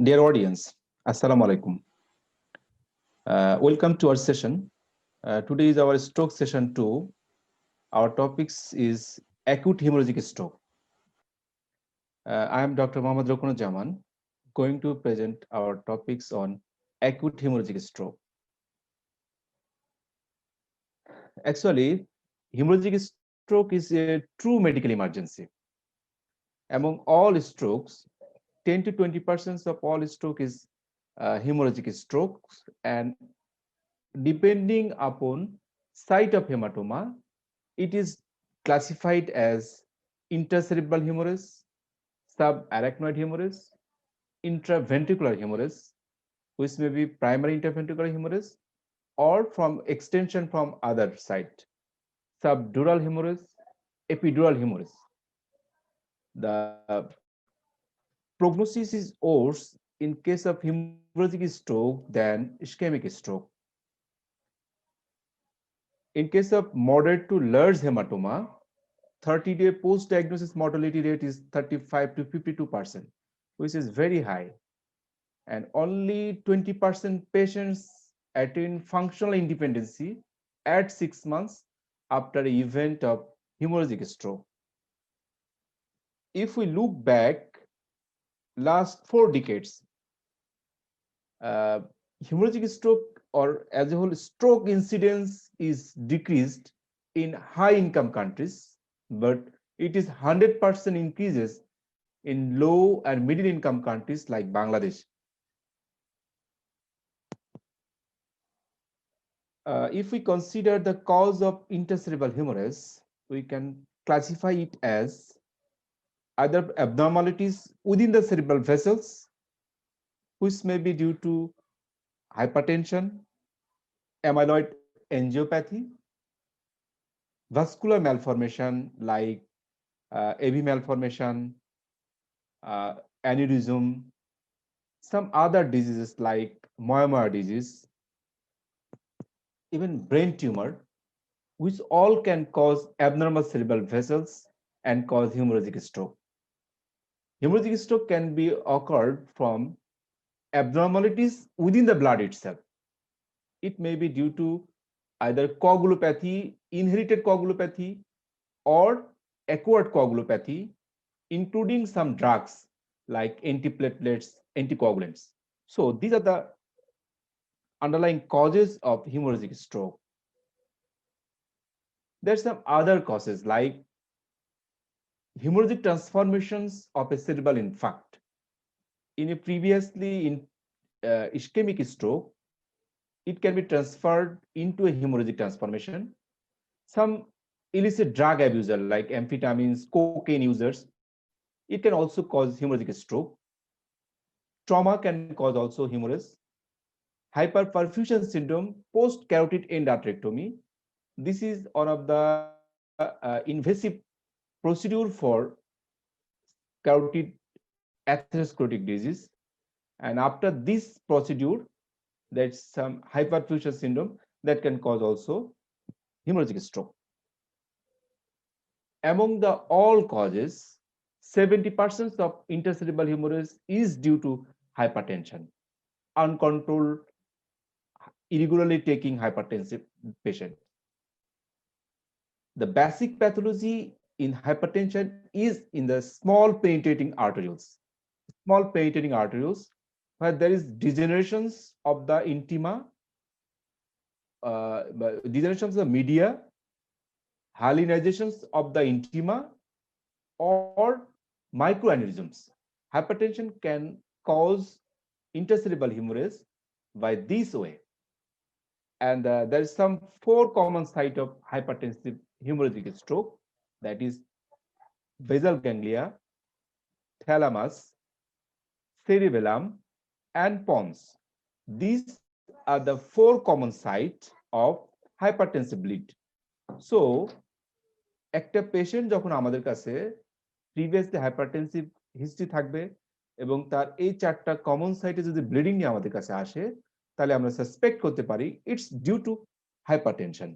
Dear audience, Assalamu alaikum. Welcome to our session. Today is our stroke session 2. Our topics is acute hemorrhagic stroke. I am Dr. Mohammad Rokunujaman, going to present our topics on acute hemorrhagic stroke. Actually, hemorrhagic stroke is a true medical emergency. Among all strokes, 10 to 20% of all stroke is hemorrhagic strokes, and depending upon site of hematoma, it is classified as intracerebral hemorrhage, subarachnoid hemorrhage, intraventricular hemorrhage, which may be primary interventricular hemorrhage, or from extension from other site, subdural hemorrhage, epidural hemorrhage. The prognosis is worse in case of hemorrhagic stroke than ischemic stroke. In case of moderate to large hematoma, 30-day post-diagnosis mortality rate is 35 to 52%, which is very high. And only 20% patients attain functional independency at 6 months after an event of hemorrhagic stroke. If we look back last 4 decades, hemorrhagic stroke or as a whole stroke incidence is decreased in high income countries, but it is 100% increases in low and middle income countries like Bangladesh. If we consider the cause of intracerebral hemorrhage, we can classify it as either abnormalities within the cerebral vessels, which may be due to hypertension, amyloid angiopathy, vascular malformation like AV malformation, aneurysm, some other diseases like Moyamoya disease, even brain tumor, which all can cause abnormal cerebral vessels and cause hemorrhagic stroke. Hemorrhagic stroke can be occurred from abnormalities within the blood itself. It may be due to either coagulopathy, inherited coagulopathy, or acquired coagulopathy, including some drugs like antiplatelets, anticoagulants. So these are the underlying causes of hemorrhagic stroke. There's some other causes like hemorrhagic transformations of a cerebral infarct. In a previously in ischemic stroke, it can be transferred into a hemorrhagic transformation. Some illicit drug abuser like amphetamines, cocaine users, it can also cause hemorrhagic stroke. Trauma can cause also hemorrhage. Hyperperfusion syndrome post carotid endarterectomy. This is one of the invasive procedure for carotid atherosclerotic disease. And after this procedure, there's some hyperperfusion syndrome that can cause also hemorrhagic stroke. Among the all causes, 70% of intracerebral hemorrhage is due to hypertension, uncontrolled, irregularly taking hypertensive patient. The basic pathology in hypertension is in the small penetrating arterioles. Small penetrating arterioles where there is degenerations of the intima, degenerations of the media, hyalinizations of the intima, or microaneurysms. Hypertension can cause intracerebral hemorrhage by this way. And there is some 4 common site of hypertensive hemorrhagic stroke, that is basal ganglia, thalamus, cerebellum, and pons. These are the 4 common sites of hypertensive bleed. So একটা patient যখন আমাদের কাছে previously hypertensive history থাকবে এবং তার এই 4টা common সাইটে যদি ব্লিডিং নিয়ে আমাদের কাছে আসে, তাহলে আমরা সাসপেক্ট করতে পারি it's due to hypertension.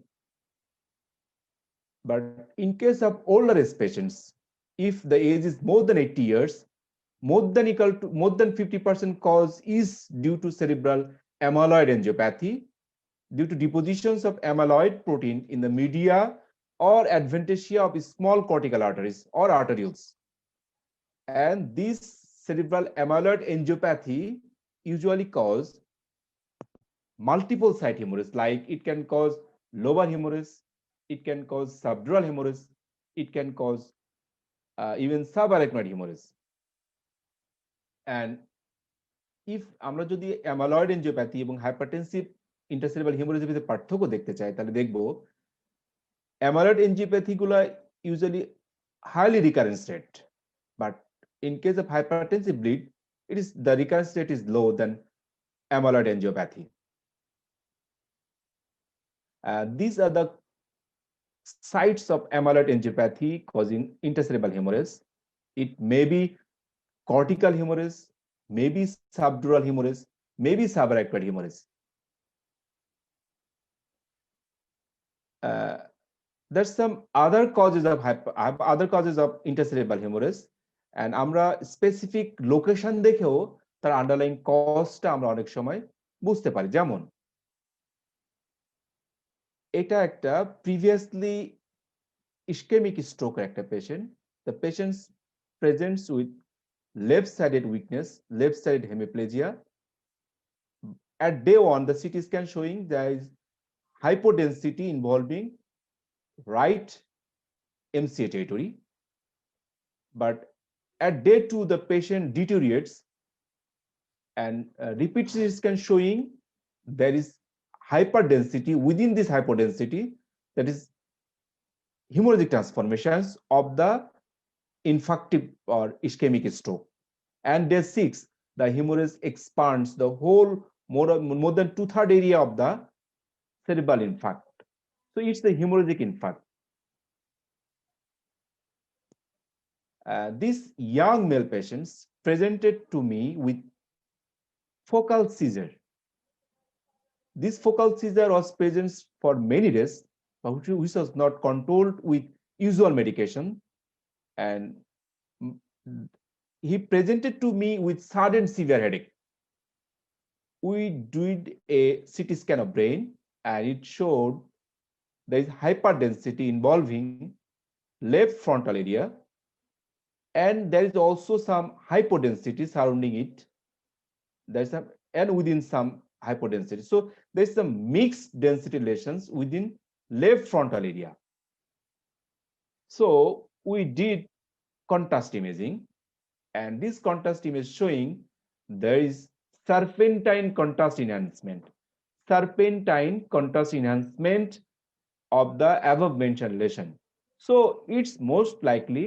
But in case of older age patients, if the age is more than 80 years, more than 50% cause is due to cerebral amyloid angiopathy due to depositions of amyloid protein in the media or adventitia of small cortical arteries or arterioles. And this cerebral amyloid angiopathy usually cause multiple site hemorrhage, like it can cause lobar hemorrhage, it can cause subdural hemorrhage, it can cause even subarachnoid hemorrhage. And if আমরা যদি AMOLED এনজিওপ্যাথি এবং hypertensive ইন্টারসেরেব্রাল হেমোরেজের ভিতরে পার্থক্য দেখতে চাই, তাহলে দেখব AMOLED এনজিওপ্যাথি গুলো usually highly recurrence rate, but in case of hypertensive bleed, the recurrence rate is low than amyloid angiopathy. These are the sites of amyloid angiopathy causing intercerebral hemorrhage. It may be cortical hemorrhage, maybe subdural hemorrhage, maybe subarachnoid hemorrhage. There's some other causes of intercerebral hemorrhage, and আমরা specific location দেখেও তার underlying কজটা আমরা অনেক সময় বুঝতে পারি। যেমন এটা একটা প্রিভিয়াসলি ইসকেমিক স্ট্রোকের একটা patient. The patient presents with left-sided weakness, left-sided hemiplegia. At day 1, the CT scan showing there is hypodensity involving right MCA territory. But at day 2, the patient deteriorates, and repeat CT scan showing there is hyperdensity. Within this hypodensity, that is hemorrhagic transformations of the infarctive or ischemic stroke. And day 6, the hemorrhage expands the whole more than 2/3 area of the cerebral infarct. So it's the hemorrhagic infarct. These young male patients presented to me with focal seizure. This focal seizure was present for many days, which was not controlled with usual medication, and he presented to me with sudden severe headache. We did a CT scan of brain, and it showed there is hyperdensity involving left frontal area, and there is also some hypodensity surrounding it. There's some, and within some hypodensity. So there's some mixed density lesions within left frontal area. So we did contrast imaging, and this contrast image showing there is serpentine contrast enhancement. Serpentine contrast enhancement of the above mentioned lesion. So it's most likely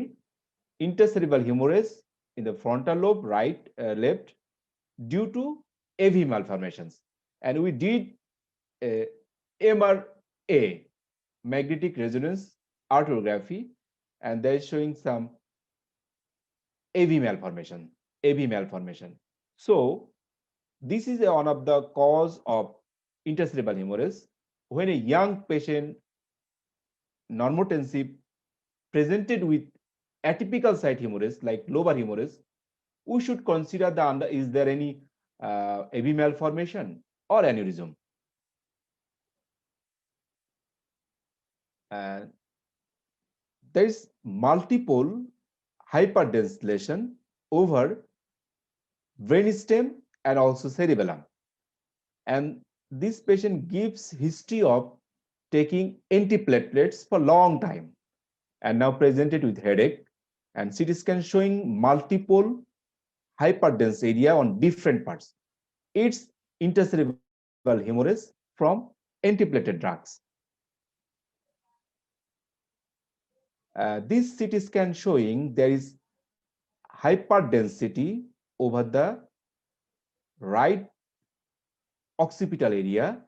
intercerebral hemorrhage in the frontal lobe, right, left, due to AV malformations. And we did MRA, magnetic resonance arteriography, and they're showing some AV malformation. So this is one of the cause of intercerebral hemorrhage. When a young patient, normotensive, presented with atypical site hemorrhage like lobar hemorrhage, we should consider is there any AV malformation or aneurysm. There is multiple hyperdense lesion over brainstem and also cerebellum, and this patient gives history of taking antiplatelets for long time, and now presented with headache, and CT scan showing multiple hyperdense area on different parts. It's intercerebral hemorrhage from antiplatelet drugs. This CT scan showing there is hyperdensity over the right occipital area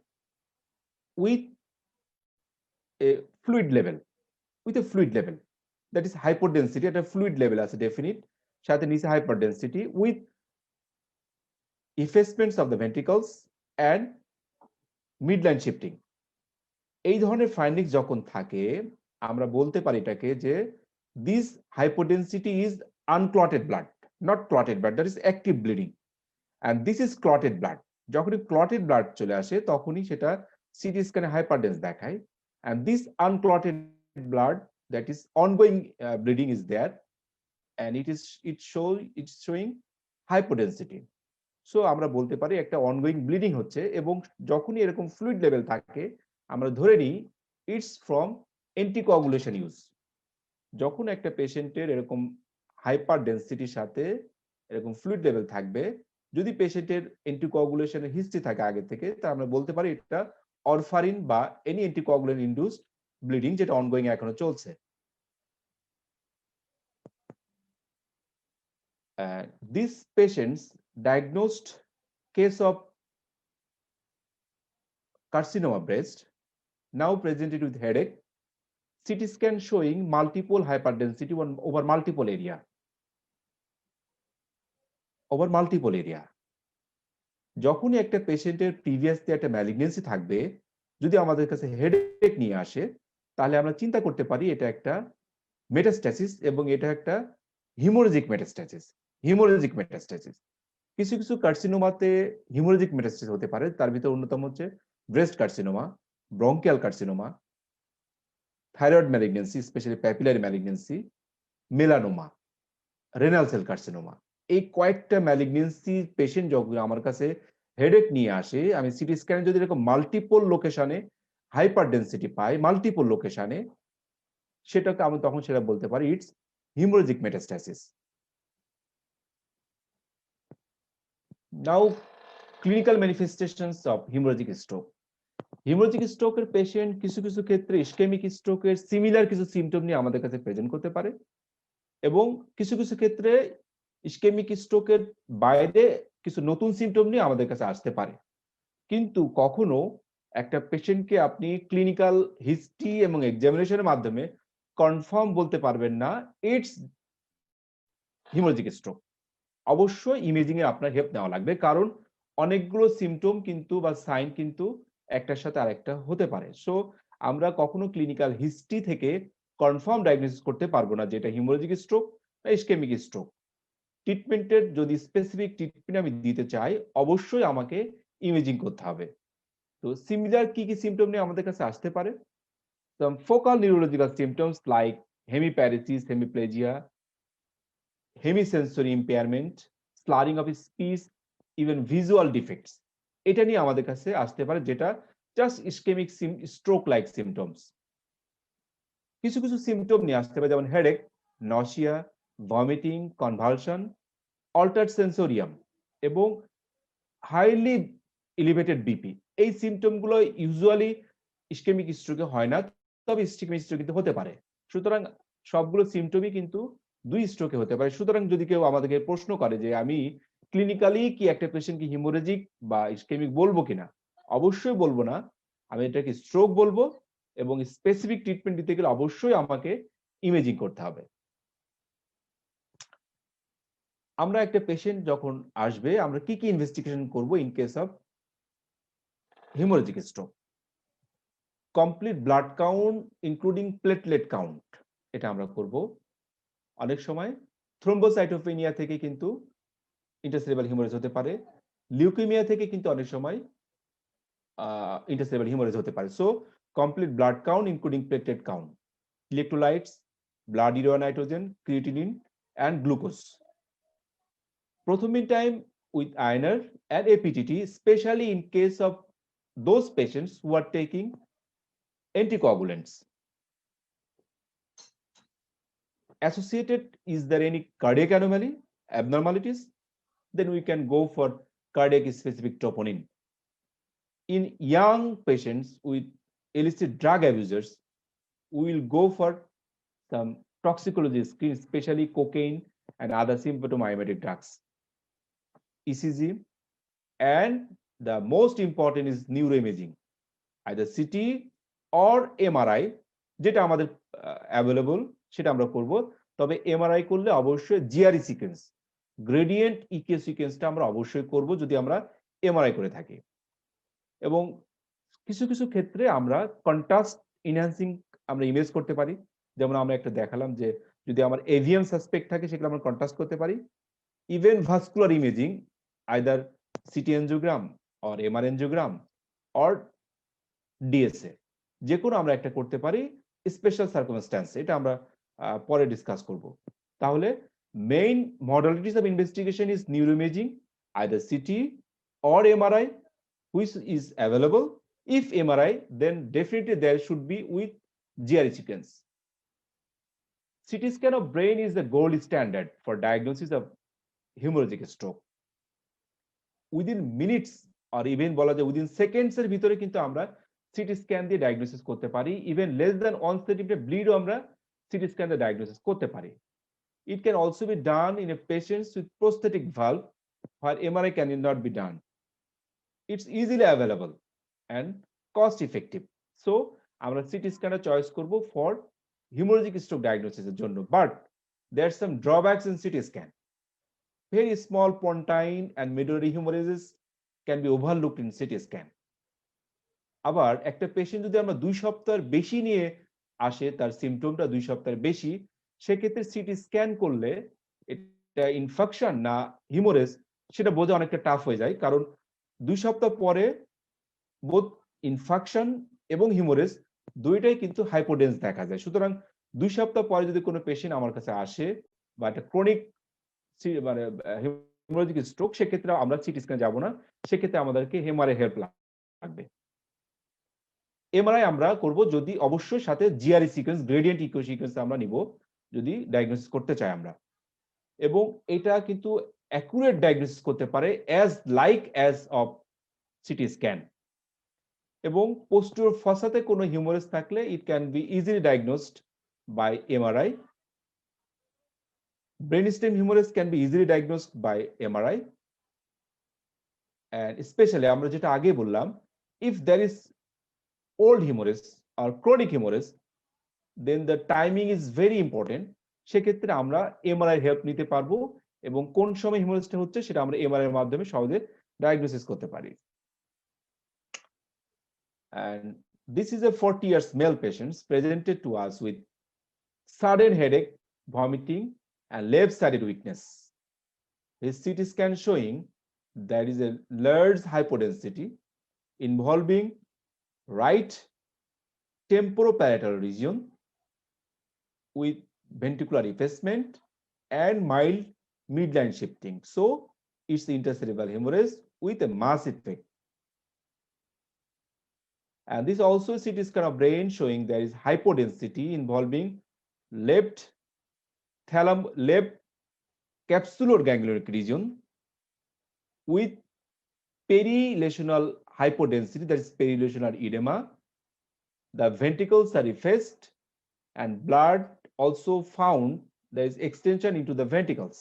with a fluid level, that is hypodensity at a fluid level as a definite, সাথে নিচে hyperdensity with effacements of the ventricles and midline shifting. এই ধরনের findings যখন থাকে, আমরা বলতে পারি এটাকে যে this hypodensity is unclotted blood. not clotted blood, that is active bleeding, and this is clotted blood. যখনই clotted blood চলে আসে তখনই সেটা সিটি স্ক্যানে হাইপারডেন্স দেখায়, and this unclotted blood, that is ongoing bleeding is there, and it's showing hypodensity. So আমরা বলতে পারি একটা অনগোয়িং ব্লিডিং হচ্ছে, এবং যখনই এরকম ফ্লুইড লেভেল থাকে আমরা ধরে নিই ইটস ফ্রম অ্যান্টিকোয়াগুলেশন ইউজ। যখন একটা পেশেন্টের এরকম হাইপার ডেন্সিটির সাথে এরকম ফ্লুইড লেভেল থাকবে, যদি পেশেন্টের অ্যান্টিকোয়াগুলেশনের হিস্ট্রি থাকে আগে থেকে, তা আমরা বলতে পারি এটা অরফারিন বা এনি অ্যান্টিকোয়াগুলেন্ট ইনডিউসড ব্লিডিং, যেটা অনগোয়িং এখনো চলছে। These patients diagnosed case of carcinoma breast, now presented with headache, CT scan showing multiple hyperdensity over multiple area. যখনই একটা পেশেন্টের প্রিভিয়াসলি একটা ম্যালিগনেন্সি থাকবে, যদি আমাদের কাছে হেডেক নিয়ে আসে, তাহলে আমরা চিন্তা করতে পারি এটা একটা মেটাস্ট্যাসিস, এবং এটা একটা হিমোরেজিক মেটাস্ট্যাসিস। কিছু কিছু কার্সিনোমাতে হিমোরেজিক মেটাস্ট্যাসিস হতে পারে, তার ভিতরে অন্যতম হচ্ছে breast carcinoma, bronchial carcinoma, thyroid malignancy, specially papillary malignancy, melanoma, renal cell carcinoma. এই কয়েকটা ম্যালিগনেন্সি পেশেন্ট যখন আমার কাছে হেডেক নিয়ে আসে, আমি সিটি স্ক্যানে যদি এরকম মাল্টিপল লোকেশনে হাইপার ডেন্সিটি পাই, মাল্টিপল লোকেশনে, সেটাকে আমি তখন সেটা বলতে পারি it's haemorrhagic metastasis. Now, clinical manifestations of hemorrhagic stroke. Hemorrhagic stroke এর পেশেন্ট কিছু কিছু ক্ষেত্রে ইসকেমিক স্ট্রোকের সিমিলার কিছু সিমটম নিয়ে আমাদের কাছে প্রেজেন্ট করতে পারে, এবং কিছু কিছু ক্ষেত্রে ইসকেমিক স্ট্রোকের বাইরে কিছু নতুন সিমটম নিয়ে আমাদের কাছে আসতে পারে। কিন্তু কখনো একটা পেশেন্টকে আপনি ক্লিনিক্যাল হিস্ট্রি এবং এক্সামিনেশনের মাধ্যমে কনফার্ম বলতে পারবেন না ইটস হিমোরেজিক স্ট্রোক। অবশ্যই ইমেজিং এ আপনার হেল্প নেওয়া লাগবে, কারণ অনেকগুলো সিমটম কিন্তু বা সাইন কিন্তু একটার সাথে আরেকটা হতে পারে। সো আমরা কখনো ক্লিনিক্যাল হিস্ট্রি থেকে কনফার্ম ডায়াগনোসিস করতে পারবো না যে এটা হিমোরেজিক স্ট্রোক বা ইসকেমিক স্ট্রোক। ট্রিটমেন্টের যদি স্পেসিফিক ট্রিটমেন্ট আমি দিতে চাই, অবশ্যই আমাকে ইমেজিং করতে হবে। তো সিমিলার কি কি সিমটম নিয়ে আমাদের কাছে আসতে পারে? Some focal neurological symptoms like hemiparesis, hemiplegia, hemisensory impairment, slurring of speech, even visual defects, এটা নিয়ে আমাদের কাছে আসতে পারে, যেটা just ischaemic stroke like symptoms. কিছু কিছু সিমটম নিয়ে আসতে পারে, যেমন headache, nausea, vomiting, convulsion, altered sensorium এবং হাইলি এলিভেটেড বিপি। এই সিমটমগুলো ইউজুয়ালি ইসকেমিক স্ট্রোকে হয় না, তবে ইসকেমিক স্ট্রোক কিন্তু হতে পারে। সুতরাং সবগুলো সিমটমই কিন্তু দুই স্ট্রোকে হতে পারে। সুতরাং যদি কেউ আমাদেরকে প্রশ্ন করে যে আমি ক্লিনিক্যালি কি একটা পেশেন্ট কি হিমোরেজিক বা ইসকেমিক বলবো কিনা, অবশ্যই বলবো না, আমি এটাকে স্ট্রোক বলবো, এবং স্পেসিফিক ট্রিটমেন্ট দিতে গেলে অবশ্যই আমাকে ইমেজিং করতে হবে। আমরা একটা পেশেন্ট যখন আসবে, আমরা কি কি ইনভেস্টিগেশন করব in case of haemorrhagic stroke? Complete blood count including platelet count, এটা আমরা করব। অনেক সময় থ্রোম্বোসাইটোপেনিয়া থেকে কিন্তু ইন্টারসেরেব্রাল হিমোরেজ হতে পারে, লিউকেমিয়া থেকে কিন্তু অনেক সময় ইন্টারসেরেব্রাল হিমোরেজ হতে পারে। So complete blood count including platelet count, electrolytes, blood urea nitrogen, creatinine and glucose. Prothrombin time with INR and APTT, especially in case of those patients who are taking anticoagulants. Associated, is there any cardiac anomaly, abnormalities? Then we can go for cardiac specific troponin. In young patients with illicit drug abusers, we will go for some toxicology screen, especially cocaine and other symptomatic drugs. ECG, and the most important is neuroimaging, either CT or MRI, যেটা আমাদের available সেটা আমরা করব। তবে MRI করলে অবশ্যই GRE sequence, gradient ইকে সিকোয়েন্সটা আমরা অবশ্যই করব যদি আমরা এমআরআই করে থাকি। এবং কিছু কিছু ক্ষেত্রে আমরা কন্ট্রাস্ট ইনহ্যান্সিং আমরা ইমেজ করতে পারি, যেমন আমরা একটা দেখালাম যে যদি আমার এভিএম সাসপেক্ট থাকে সেগুলো আমরা কন্ট্রাস্ট করতে পারি, even vascular imaging, either CT angiogram or MR angiogram or DSA, যে কোনো আমরা একটা করতে পারি স্পেশাল সার্কামস্ট্যান্স, এটা আমরা পরে ডিসকাস করব। তাহলে main modalities of investigation is neuroimaging, either CT or MRI, which is available. If MRI, then definitely there should be with GRE sequence. CT scan of brain is the gold standard for diagnosis of hemorrhagic stroke. Within minutes or even বলা যায় within seconds এর ভিতরে কিন্তু আমরা CT scan দিয়ে diagnosis করতে পারি। Even less than 1 centimetre ব্লিডও আমরা সিটি স্ক্যান দিয়ে ডায়াগনোসিস করতে পারি। It can also be done in a patients with prosthetic valve where MRI cannot be done. It's easily available and cost effective. So আমরা city scanner choice করব for hemorrhagic stroke diagnosis এর জন্য। But there are some drawbacks in CT scan. Very small pontine and medullary hemorrhages can be overlooked in CT scan. আবার একটা patient যদি আমরা 2 সপ্তাহের বেশি নিয়ে আসে, তার সিমটমটা 2 সপ্তাহের বেশি, সেক্ষেত্রে সিটি স্ক্যান করলে এটা ইনফেকশন না হিমোরেজ সেটা বোঝা অনেকটা টাফ হয়ে যায়, কারণ 2 সপ্তাহ পরে বোধ ইনফেকশন এবং হিমোরেজ দুইটাই কিন্তু হাইপোডেন্স দেখা যায়। সুতরাং 2 সপ্তাহ পরে যদি কোনো পেশেন্ট আমার কাছে আসে বা একটা ক্রনিক মানে হেমোরেজিক স্ট্রোক, সেক্ষেত্রে আমরা সিটি স্ক্যান যাব না, সেক্ষেত্রে আমাদেরকে এমআরআই হেল্প লাগবে। এমআরআই আমরা করব যদি অবশ্যই সাথে GRE sequence, gradient echo sequence আমরা নিব যদি ডায়াগনোসিস করতে চাই আমরা, এবং এটা কিন্তু অ্যাকুরেট ডায়াগনোসিস করতে পারে অ্যাজ অফ সিটি স্ক্যান। এবং পোস্টেরিয়র ফসাতে কোনো হিউমারাস থাকলে it can be easily diagnosed by MRI. brainstem hemorrhage can be easily diagnosed by MRI, and especially আমরা যেটা আগে বললাম, if there is old hemorrhage or chronic hemorrhage, then the timing is very important. সেক্ষেত্রে আমরা MRI help নিতে পারবো এবং কোন সময় হিমোরেজটা হচ্ছে সেটা আমরা এমআরআই এর মাধ্যমে সহজে ডায়াগনোসিস করতে পারি। And this is a 40 years male patient presented to us with sudden headache, vomiting, and left-sided weakness. His CT scan showing there is a large hypodensity involving right temporoparatal region with ventricular effacement and mild midline shifting. So it's the intercerebral hemorrhage with a mass effect. And this also CT scan of brain showing there is hypodensity involving left capsular ganglionic region with perilesional hypodensity, that is perilesional edema. The ventricles are effaced and blood also found there is extension into the ventricles.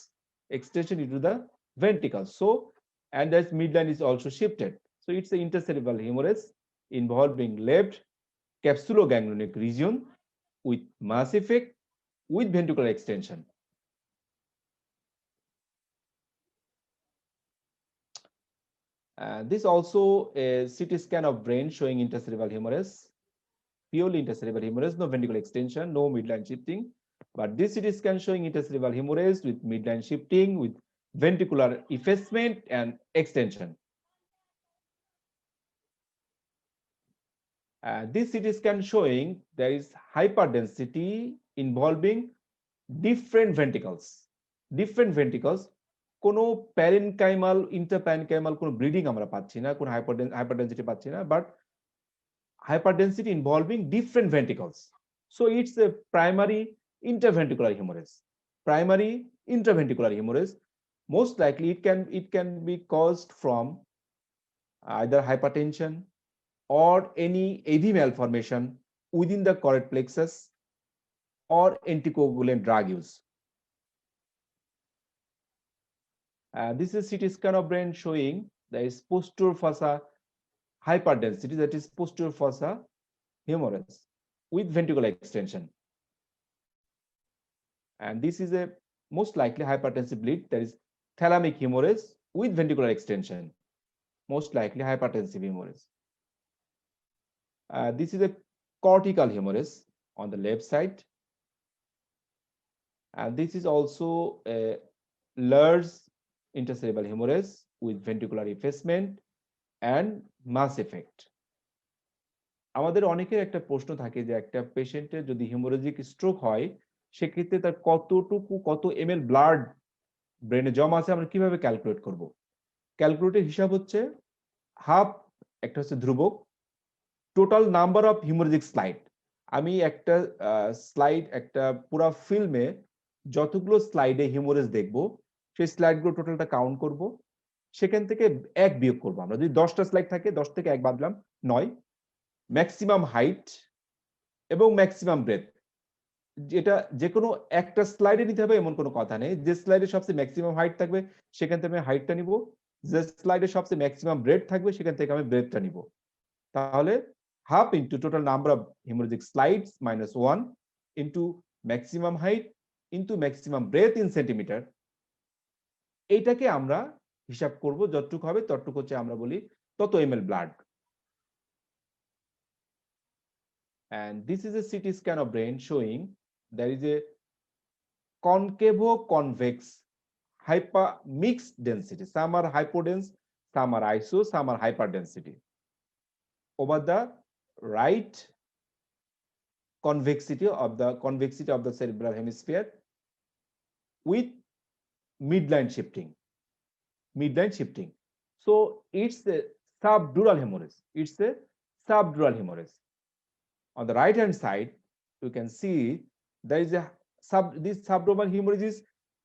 So, and that midline is also shifted. So it's the intercerebral hemorrhage involving left capsuloganglionic region with mass effect with ventricular extension. This also a CT scan of brain showing intercerebral hemorrhage, purely intercerebral hemorrhage, no ventricular extension, no midline shifting. But this CT scan showing intercerebral hemorrhage with midline shifting, with ventricular effacement and extension. This CT scan showing there is hyperdensity involving different ventricles. কোনো parenchymal ইন্টারপ্যারেনকাইমাল কোনো bleeding আমরা পাচ্ছি না, কোনো হাইপারডেন্সিটি পাচ্ছি না, but hyperdensity involving different ventricles. So it's a primary interventricular hemorrhage. Most likely it can be caused from either hypertension or any AV malformation within the choroid plexus or anticoagulant drug use. This is CT scan of brain showing there is posterior fossa hyperdensity, that is posterior fossa hemorrhage with ventricular extension. And this is a most likely hypertensive bleed, that is thalamic hemorrhage with ventricular extension, most likely hypertensive hemorrhage. This is a cortical hemorrhage on the left side, and this is also a large intercerebral hemorrhage with ventricular effacement and mass effect. আমাদের অনেকের একটা প্রশ্ন থাকে যে একটা পেশেন্টের যদি haemorrhagic stroke হয় সেক্ষেত্রে তার কত ml ব্লাড ব্রেনে জমা আছে আমরা কিভাবে ক্যালকুলেট করব? ক্যালকুলেটের হিসাব হচ্ছে হাফ, একটা হচ্ছে ধ্রুবক, total number of haemorrhagic slide. আমি একটা স্লাইড, একটা পুরো ফিল্মে যতগুলো স্লাইডে হেমোরেজ দেখব সেই স্লাইডগুলো টোটালটা কাউন্ট করব, সেখান থেকে 1 বিয়োগ করব। আমরা যদি 10টা স্লাইড থাকে 10 থেকে 1 বাদলাম 9, ম্যাক্সিমাম হাইট এবং ম্যাক্সিমাম ব্রেথ, যেটা যে কোনো একটা স্লাইডে নিতে হবে এমন কোনো কথা নেই। যে স্লাইডে সবচেয়ে ম্যাক্সিমাম হাইট থাকবে সেখান থেকে আমি হাইটটা নিব, যে স্লাইডে সবচেয়ে ম্যাক্সিমাম ব্রেথ থাকবে সেখান থেকে আমি ব্রেথটা নিব। তাহলে half into total number of haemorrhagic slides minus 1 into maximum height into maximum breadth in centimetre, এইটাকে আমরা হিসাব করব। যতটুকু হবে ততটুকু হচ্ছে আমরা বলি তত ml blood. And this is a CT scan of brain showing there is a concavo-convex hyper mixed density. Some are hypodense, some are iso, some are hyperdensity. Over the right convexity of the cerebral hemisphere with midline shifting. So it's a subdural hemorrhage. On the right hand side, you can see there is this subdural hemorrhage is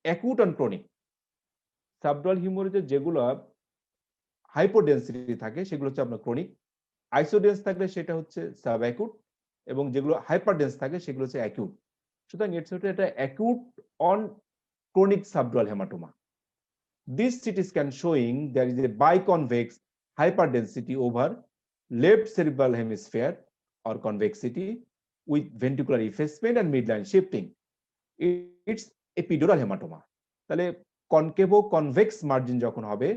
acute and chronic. Subdural hemorrhage যেগুলো হাইপোডেন্সিটি থাকে সেগুলো হচ্ছে আপনার chronic, isodense থাকলে সেটা হচ্ছে সাবঅ্যাকুট, এবং যেগুলো হাইপারডেন্স থাকে সেগুলো হচ্ছে অ্যাকিউট। সুতরাং এটা acute on chronic subdural hematoma. This CT scan showing there is a biconvex hyperdensity over left cerebral hemisphere or convexity with ventricular effacement and midline shifting. It's epidural hematoma. তাহলে কনকেভো convex margin যখন হবে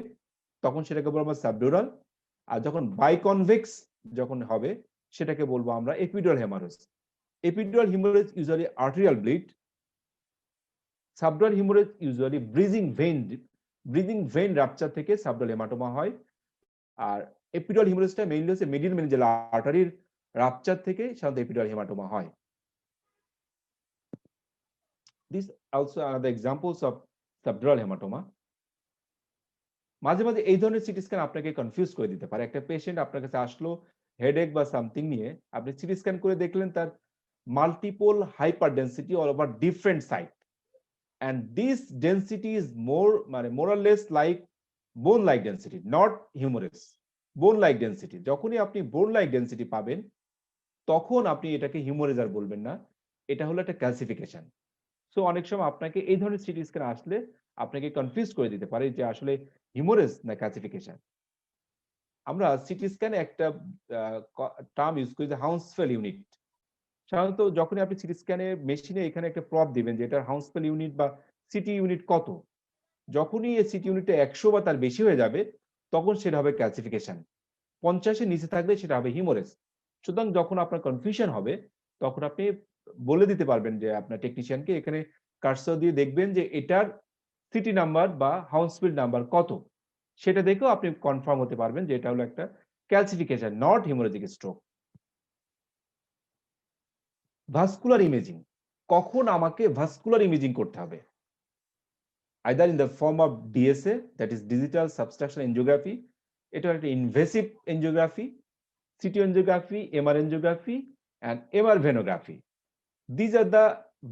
তখন সেটাকে বলবো আমরা subdural, আর যখন বাইকনভেক্স যখন হবে সেটাকে বলবো আমরা epidural haemorrhage. Epidural haemorrhage usually arterial bleed, subdural haemorrhage usually breathing vein rupture থেকে সাবডুরাল হেমাটোমা হয়, আর এপিডুরাল হেমারেজটা মেইনলি হচ্ছে মিডিয়াল মেনিঞ্জাল আর্টারির রাপচার থেকে সাধারণত এপিডুরাল হেমাটোমা হয়। These also are the examples of subdural hematoma. মাঝে মাঝে এই ধরনের সিটি স্ক্যান আপনাকে কনফিউজ করে দিতে পারে। একটা পেশেন্ট আপনার কাছে আসলো হেডেক বা সামথিং নিয়ে, আপনি সিটি স্ক্যান করে দেখলেন তার multiple hyperdensity all over different site, and this density is more or less like bone like density, not humerus, bone like density. যখনই আপনি bone like density পাবেন তখন আপনি এটাকে হিউমারেজ আর বলবেন না, এটা হলো একটা ক্লাসিফিকেশন। সো অনেক সময় আপনাকে এই ধরনের সিটি স্ক্যান আসলে আপনাকে কনফিউজ করে দিতে পারে যে আসলে হিউমারেজ না ক্লাসিফিকেশন। আমরা সিটি স্ক্যানে একটা টার্ম ইউজ করি যে হাউন্সফেল ইউনিট। সাধারণত যখনই আপনি সিটি স্ক্যানের মেশিনে এখানে একটা প্রপ দিবেন যে এটার হাউন্সফেল ইউনিট বা সিটি ইউনিট কত, যখনই এই সিটি ইউনিটটা 100 বা তার বেশি হয়ে যাবে তখন সেটা হবে ক্লাসিফিকেশন, 50-এর নিচে থাকলে সেটা হবে হিউমারেজ। সুতরাং যখন আপনার কনফিউশন হবে তখন আপনি বলে দিতে পারবেন যে আপনার টেকনিশিয়ানকে এখানে কার্সর দিয়ে দেখবেন যে এটার সিটি নাম্বার বা হাউন্সফিল নাম্বার কত, সেটা দেখেও আপনি কনফার্ম হতে পারবেন যে এটা হলো একটা calcification, not haemorrhagic stroke. Vascular imaging, কখন আমাকে ভাস্কুলার ইমেজিং করতে হবে? Either in the form of DSA, that is digital subtraction angiography, এটা একটা invasive angiography, CT angiography, MR angiography and MR venography. These are the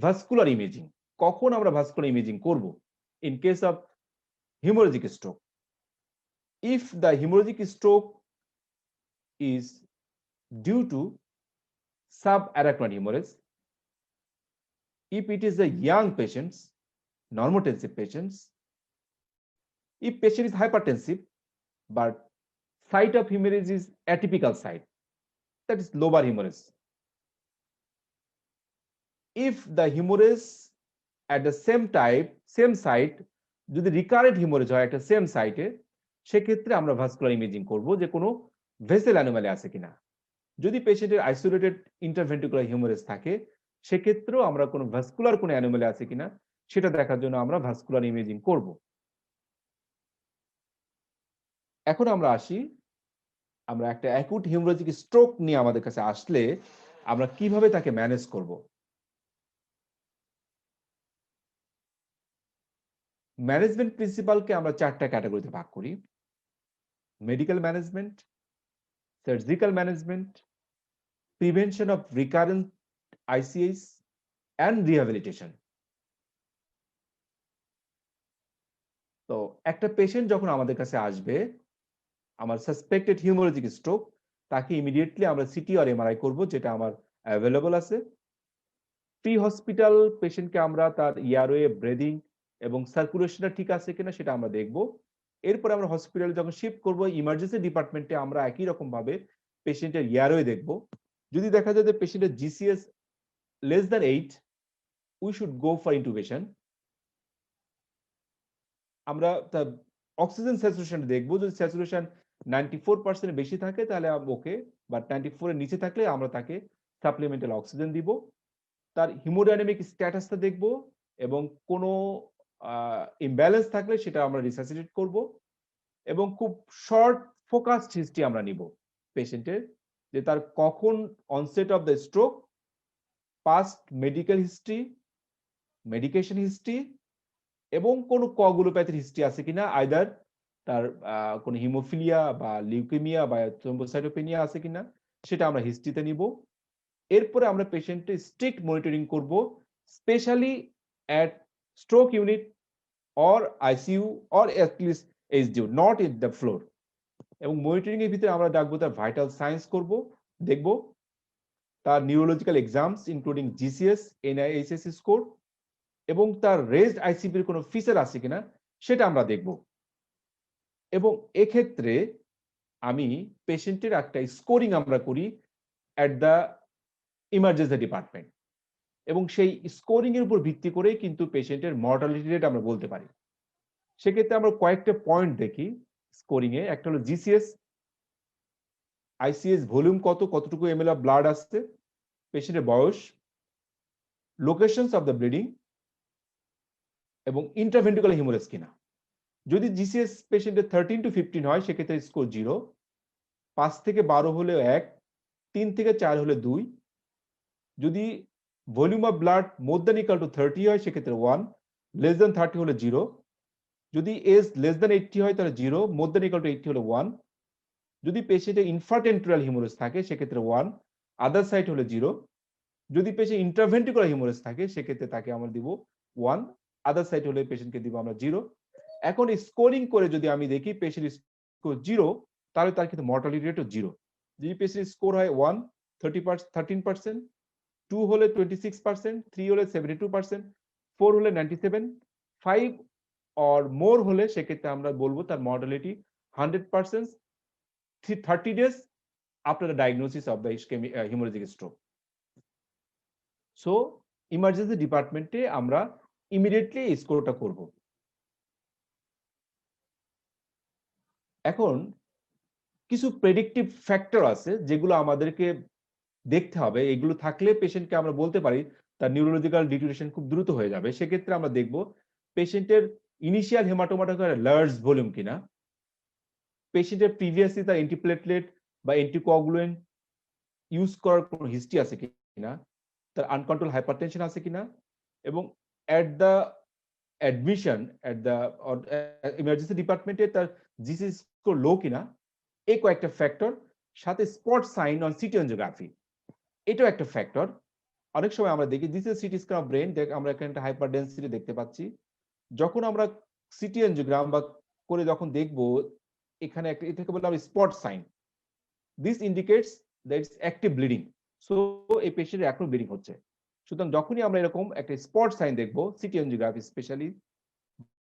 vascular imaging. কখন আমরা vascular imaging করব? In case of hemorrhagic stroke. If the hemorrhagic stroke is due to subarachnoid hemorrhage, if it is a young patients, normotensive patients, if patient is hypertensive but site of hemorrhage is atypical site, that is lobar hemorrhage. If the hemorrhage at the same site যদি recurrent haemorrhage হয় একটা same সাইটে, সেক্ষেত্রে আমরা vascular imaging করব যে কোনো vessel anomaly আছে কিনা। যদি পেশেন্টের আইসোলেটেড ইন্টারভেন্ট্রিকুলার হেমোরেজ থাকে সেক্ষেত্রেও আমরা কোনো ভাস্কুলার কোনো অ্যানোমালি আছে কিনা সেটা দেখার জন্য আমরা ভাস্কুলার ইমেজিং করব। এখন আমরা আসি, আমরা একটা অ্যাকুট হেমোরেজিক স্ট্রোক নিয়ে আমাদের কাছে আসলে আমরা কিভাবে তাকে ম্যানেজ করব। ম্যানেজমেন্ট প্রিন্সিপালকে আমরা 4টা ক্যাটাগরিতে ভাগ করি: medical management, surgical management, prevention of recurrent ICS and rehabilitation. তো একটা পেশেন্ট যখন আমাদের কাছে আসবে, আমার সাসপেক্টেড হিউমোরেজিক স্ট্রোক, তাকে ইমিডিয়েটলি আমরা সিটি আর এমআরআই করব, যেটা আমার অ্যাভেলেবল আছে। প্রি হসপিটাল পেশেন্টকে আমরা তার এয়ারওয়ে, ব্রিদিং এবং সার্কুলেশনটা ঠিক আছে কিনা সেটা আমরা দেখব। এরপরে আমরা হসপিটালে যখন শিফট করব, ইমার্জেন্সি ডিপার্টমেন্টে আমরা একই রকম ভাবে পেশেন্টের এয়ারওয়ে দেখব। যদি দেখা যায় যে পেশেন্টের GCS less than 8, we should go for intubation. আমরা তার অক্সিজেন স্যাচুরেশন দেখব, যদি স্যাচুরেশন 94% বেশি থাকে তাহলে ওকে, বা 94 এর নিচে থাকলে আমরা তাকে সাপ্লিমেন্টাল অক্সিজেন দিব। তার হিমোডাইনামিক স্ট্যাটাসটা দেখব এবং কোনো ইমব্যালেন্স থাকলে সেটা আমরা রিসাসিটেট করব এবং খুব শর্ট ফোকাসড হিস্ট্রি আমরা নিব পেশেন্টের, যে তার কখন onset of the stroke, past medical history, medication history এবং কোনো কোয়াগুলোপ্যাথির হিস্ট্রি আছে কিনা, আইদার তার কোনো হিমোফিলিয়া বা লিউকেমিয়া বা থ্রম্বোসাইটোপেনিয়া আছে কিনা সেটা আমরা হিস্ট্রিতে নিব। এরপরে আমরা পেশেন্টের স্ট্রিক্ট মনিটরিং করব, specially at stroke unit or ICU or at least HDU, not in the floor. এবং মনিটরিং এর ভিতরে আমরা ডাকবো তার ভাইটাল সায়েন্স করব, দেখব তার neurological exams including GCS, NIHSS score এবং তার রেজড আইসিপির কোনো ফিচার আছে কিনা সেটা আমরা দেখব। এবং এক্ষেত্রে আমি পেশেন্টের একটা স্কোরিং আমরা করি অ্যাট দ্য ইমার্জেন্সি ডিপার্টমেন্ট, এবং সেই স্কোরিং এর উপর ভিত্তি করেই কিন্তু পেশেন্টের মর্টালিটি রেট আমরা বলতে পারি। সেক্ষেত্রে আমরা কয়েকটা পয়েন্ট দেখি স্কোরিং এ। একটা হলো জিসিএস, আইসিএস ভলিউম কত, কতটুকু এমএল অফ ব্লাড আসছে, পেশেন্টের বয়স, লোকেশনস অফ দ্য ব্লিডিং এবং ইন্ট্রাভেন্ট্রিকুলার হিমোরেজ কিনা। যদি জিসিএস পেশেন্টের 13 to 15 হয় সেক্ষেত্রে স্কোর 0, 5 থেকে 12 হলে 1, 3 থেকে 4 হলে 2, যদি volume of blood more than equal to 30 হয় সেক্ষেত্রে 1, লেস দ্যান 30 হলে 0, যদি এজ লেস দ্যান 80 হয় তাহলে 0, মোর দ্যান ইকুয়াল টু 80 হলে 1, যদি পেশেন্টের ইনফ্রাটেন্ট্রাল হিমোরেজ থাকে সেক্ষেত্রে 1, আদার সাইড হলে 0, যদি পেশেন্ট ইন্ট্রাভেন্ট্রিকুলার হিমোরেজ থাকে সেক্ষেত্রে তাকে আমরা দিব 1, আদার সাইড হলে পেশেন্টকে দিব আমরা 0। এখন স্কোরিং করে যদি আমি দেখি পেশেন্ট স্কোর 0, তাহলে তার কিন্তু মর্টালিটি রেটও 0। যদি পেশেন্ট স্কোর হয় 1, 13%, 2 হলে 26%, 3 হলে 72%, 4 হলে 97, 5 or more হলে সেক্ষেত্রে আমরা বলবো তার mortality 100%, 30 days after the diagnosis of the hemorrhagic stroke. So emergency ডিপার্টমেন্টে আমরা ইমিডিয়েটলি এই স্কোরটা করব। এখন কিছু প্রেডিক্টিভ ফ্যাক্টর আছে যেগুলো আমাদেরকে দেখতে হবে, এগুলো থাকলে পেশেন্টকে আমরা বলতে পারি তার নিউরোলজিক্যাল ডিটিউরেশন খুব দ্রুত হয়ে যাবে। সেক্ষেত্রে আমরা দেখব পেশেন্টের ইনিশিয়াল হেমাটোমাটা লার্জ ভলিউম কিনা, পেশেন্টের প্রিভিয়াসলি তার অ্যান্টিপ্লেটলেট বা অ্যান্টিকোয়াগুলেন্ট ইউজ করার কোনো হিস্ট্রি আছে কিনা, তার আনকন্ট্রোল হাইপারটেনশন আছে কিনা, এবং at the admission at the emergency ডিপার্টমেন্টে তার জিসি স্কোর লো কিনা, এই কয়েকটা ফ্যাক্টর, সাথে spot sign on CT angiography, এটাও একটা ফ্যাক্টর। অনেক সময় আমরা দেখি this is CT scan of brain, আমরা এখানে একটা হাইপার ডেন্সিটি দেখতে পাচ্ছি। যখন আমরা সিটি এনজিওগ্রাম বা করে যখন দেখব এখানে একটা এটাকে বলে আমরা spot sign, this indicates that it's active bleeding. So এই পেশেন্টের এখনো ব্লিডিং হচ্ছে। সুতরাং যখনই আমরা এরকম একটা স্পট সাইন দেখব সিটি এনজিওগ্রাফি স্পেশালি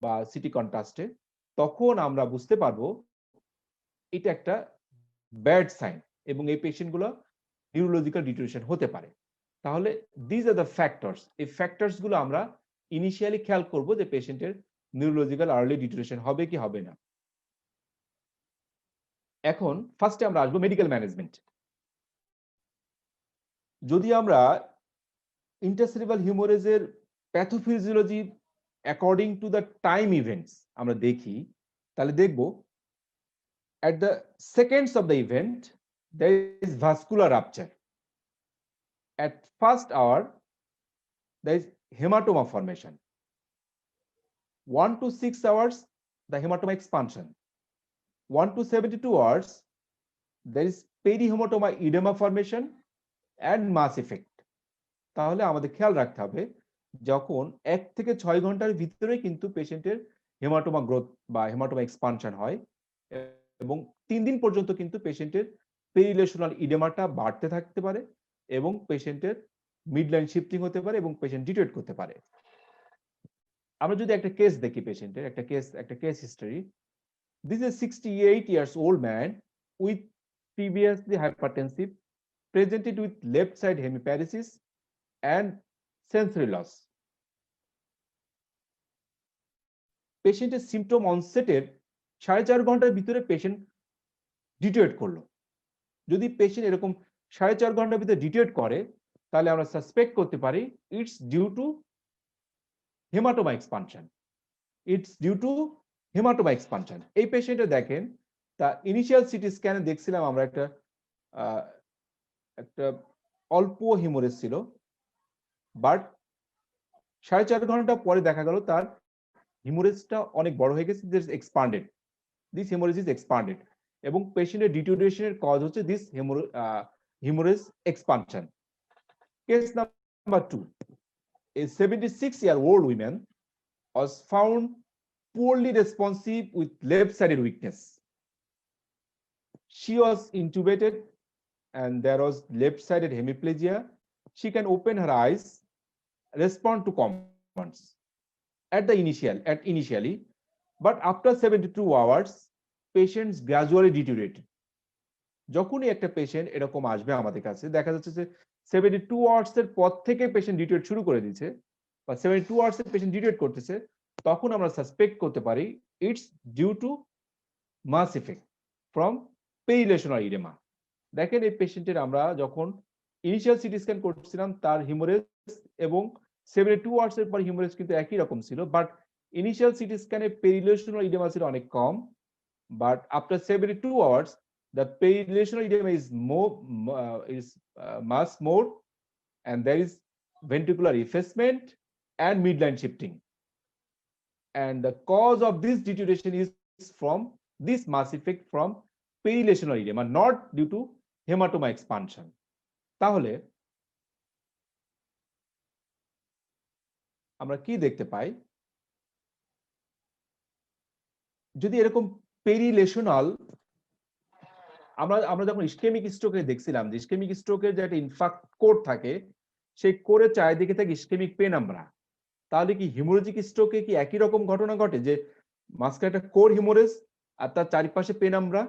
বা সিটি কন্ট্রাস্টে, তখন আমরা বুঝতে পারবো এটা একটা ব্যাড সাইন এবং এই পেশেন্টগুলো নিউরোলজিক্যাল ডিটিউরেশন হতে পারে। তাহলে দিস আর দ্য ফ্যাক্টরস, এই ফ্যাক্টরস গুলো আমরা ইনিশিয়ালি খেয়াল করব যে পেশেন্টের নিউরোলজিক্যাল আর্লি ডিটিউরেশন হবে কি হবে না। এখন ফার্স্টে আমরা আসবো মেডিকেল ম্যানেজমেন্ট। যদি আমরা ইন্টারসেরিব্রাল হিউমারেজের At the seconds of the event, there is vascular rupture. At first hour, there is hematoma formation. 1 to 6 hours, the hematoma expansion. 1 to 72 hours, there is perihematoma edema formation and mass effect. তাহলে আমাদের খেয়াল রাখতে হবে যখন 1 থেকে 6 ঘন্টার ভিতরে কিন্তু পেশেন্টের হেমাটোমা গ্রোথ বা হেমাটোমা এক্সপানশন হয় এবং 3 দিন পর্যন্ত কিন্তু পেশেন্টের পেরিলেশনাল ইডেমাটা বাড়তে থাকতে পারে এবং পেশেন্টের মিডলাইন শিফটিং হতে পারে এবং পেশেন্ট ডিটেক্ট করতে পারে। আমরা যদি একটা কেস দেখি পেশেন্টের একটা case history, this is a 68 years old man with previously hypertensive, presented with left side hemiparesis and sensory loss. পেশেন্টের সিমটম অনসেটের 4.5 ঘন্টার ভিতরে পেশেন্ট ডিটেক্ট করলো। যদি পেশেন্ট এরকম 4.5 ঘন্টার ভিতরে ডিটেক্ট করে তাহলে আমরা সাসপেক্ট করতে পারি it's due to haematoma expansion. It's due to haematoma expansion. এই পেশেন্টে দেখেন তা ইনিশিয়াল সিটি স্ক্যানে দেখছিলাম আমরা একটা অল্প হিমোরেজ ছিল, বাট 4.5 ঘন্টা পরে দেখা গেল তার হিমোরেজটা অনেক বড় হয়ে গেছে, this expanded, this haemorrhage is expanded এবং পেশেন্টের ডিটোরিয়েশনের কজ হচ্ছে this haemorrhage expansion. Case number 2, a 76-year-old woman was found poorly responsive with left-sided weakness. She was intubated and there was left-sided hemiplegia. She can open her eyes, respond to commands initially, but after 72 hours, patients gradually deteriorated. যখনই একটা patient এরকম আসবে আমাদের কাছে দেখা যাচ্ছে যে 72 hours এর পর থেকে পেশেন্ট ডিটেক্ট শুরু করে দিয়েছে বা 72 আওয়ার্স এর পেশেন্ট ডিটেক্ট করতেছে, তখন আমরা সাসপেক্ট করতে পারি it's due to mass effect from perilesional oedema. দেখেন এই পেশেন্টের আমরা যখন ইনিশিয়াল সিটি স্ক্যান করছিলাম তার হিমোরেজ এবং 72 আওয়ার্স এর পর হিমোরেজ কিন্তু একই রকম ছিল, বাট ইনিশিয়াল সিটি স্ক্যানে পেরিলেশনাল ইডেমা ছিল অনেক কম, but after 72 hours the perilesional edema is much more, and there is ventricular effacement and midline shifting, and the cause of this deterioration is from this mass effect from perilesional edema, not due to hematoma expansion. তাহলে আমরা কি দেখতে পাই, যদি এরকম পেরিলেশনাল আমরা যখন ischemic স্ট্রোকে দেখছিলাম যে ইসকেমিক স্ট্রোকের যে একটা ইনফার্ক্ট কোড থাকে সেই কোডের চারিদিকে থাকে ইসকেমিক পেনাম্ব্রা, তাহলে কি হিমোরেজিক স্ট্রোকে কি একই রকম ঘটনা ঘটে যে মাঝখানে একটা কোর হিমোরেজ আর তার চারিপাশে পেনাম্ব্রা?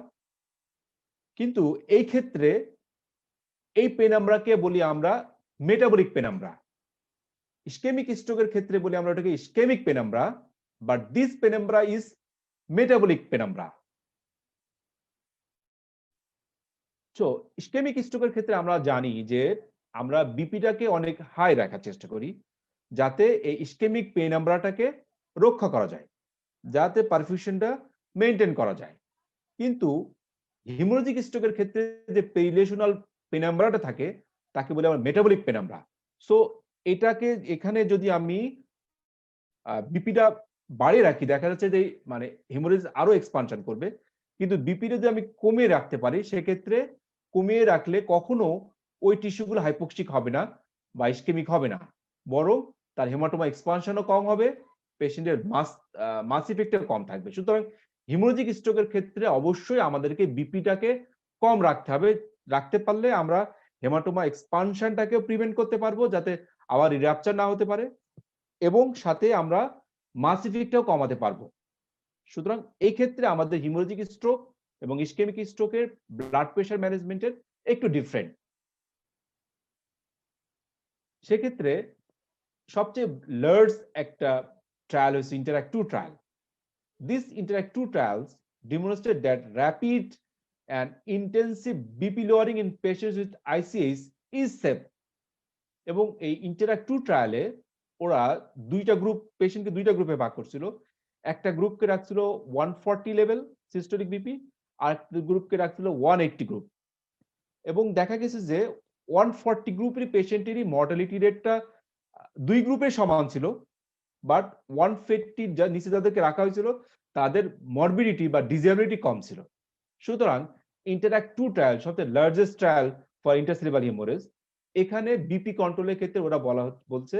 কিন্তু এই ক্ষেত্রে এই পেনাম্ব্রাকে বলি আমরা মেটাবলিক পেনাম্ব্রা। ইসকেমিক স্ট্রোকের ক্ষেত্রে বলি আমরা ওটাকে ischaemic penumbra, but this penumbra is metabolic penumbra. So ischaemic স্ট্রোকের ক্ষেত্রে আমরা জানি যে আমরা বিপিটাকে অনেক হাই রাখার চেষ্টা করি যাতে এই ইসকেমিক পেনাম্ব্রাটাকে রক্ষা করা যায়, যাতে পারফিউশনটা মেইনটেইন করা যায়। কিন্তু হিমোরেজিক স্ট্রোকের ক্ষেত্রে যে পেরিলেশনাল পেনাম্ব্রাটা থাকে তাকে বলে আমরা মেটাবলিক পেনাম্ব্রা। সো এটাকে এখানে যদি আমি বিপিটা বাড়িয়ে রাখি দেখা যাচ্ছে যে মানে হিমোরেজ আরো এক্সপানশন করবে, কিন্তু বিপিটা যদি আমি কমিয়ে রাখতে পারি সেক্ষেত্রে কমিয়ে রাখলে কখনো ওই টিস্যুগুলো হাইপোক্সিক হবে না বা ইসকেমিক হবে না, বরং তার হেমাটোমা এক্সপানশনও কম হবে, পেশেন্টের মাস ইফেক্টও কম থাকবে। সুতরাং হিমোরেজিক স্ট্রোকের ক্ষেত্রে অবশ্যই আমাদেরকে বিপিটাকে কম রাখতে হবে, রাখতে পারলে আমরা হেমাটোমা এক্সপানশনটাকেও প্রিভেন্ট করতে পারবো যাতে আবার রিরাপচার না হতে পারে, এবং সাথে আমরা মাস ইফেক্টটাও কমাতে পারবো। সুতরাং এই ক্ষেত্রে আমাদের হিমোরেজিক স্ট্রোক এবং ইসকেমিক স্ট্রোকের ব্লাড প্রেশার ম্যানেজমেন্টের একটু ডিফারেন্ট। সেক্ষেত্রে সবচেয়ে লার্জ একটা ট্রায়াল হচ্ছে interact 2 trial. This INTERACT 2 trials demonstrate that rapid and intensive BP lowering in patients with ICS is safe. এবং এই INTERACT 2 ট্রায়ালে ওরা দুইটা গ্রুপ পেশেন্টকে দুইটা গ্রুপে ভাগ করছিল। একটা গ্রুপকে রাখছিল 140 লেভেল সিস্টোলিক বিপি আর গ্রুপকে রাখছিল 180 গ্রুপ, এবং দেখা গেছে যে 140 গ্রুপের পেশেন্টেরই মর্টালিটি রেটটা 2 গ্রুপের সমান ছিল, বাট 150 নিচে যাদেরকে রাখা হয়েছিল তাদের মরবিডিটি বা ডিসেবিলিটি কম ছিল। সুতরাং ইন্টারঅ্যাক্ট 2 ট্রায়াল, সবচেয়ে largest trial for intercerebral haemorrhage, এখানে বিপি কন্ট্রোলের ক্ষেত্রে ওরা বলছে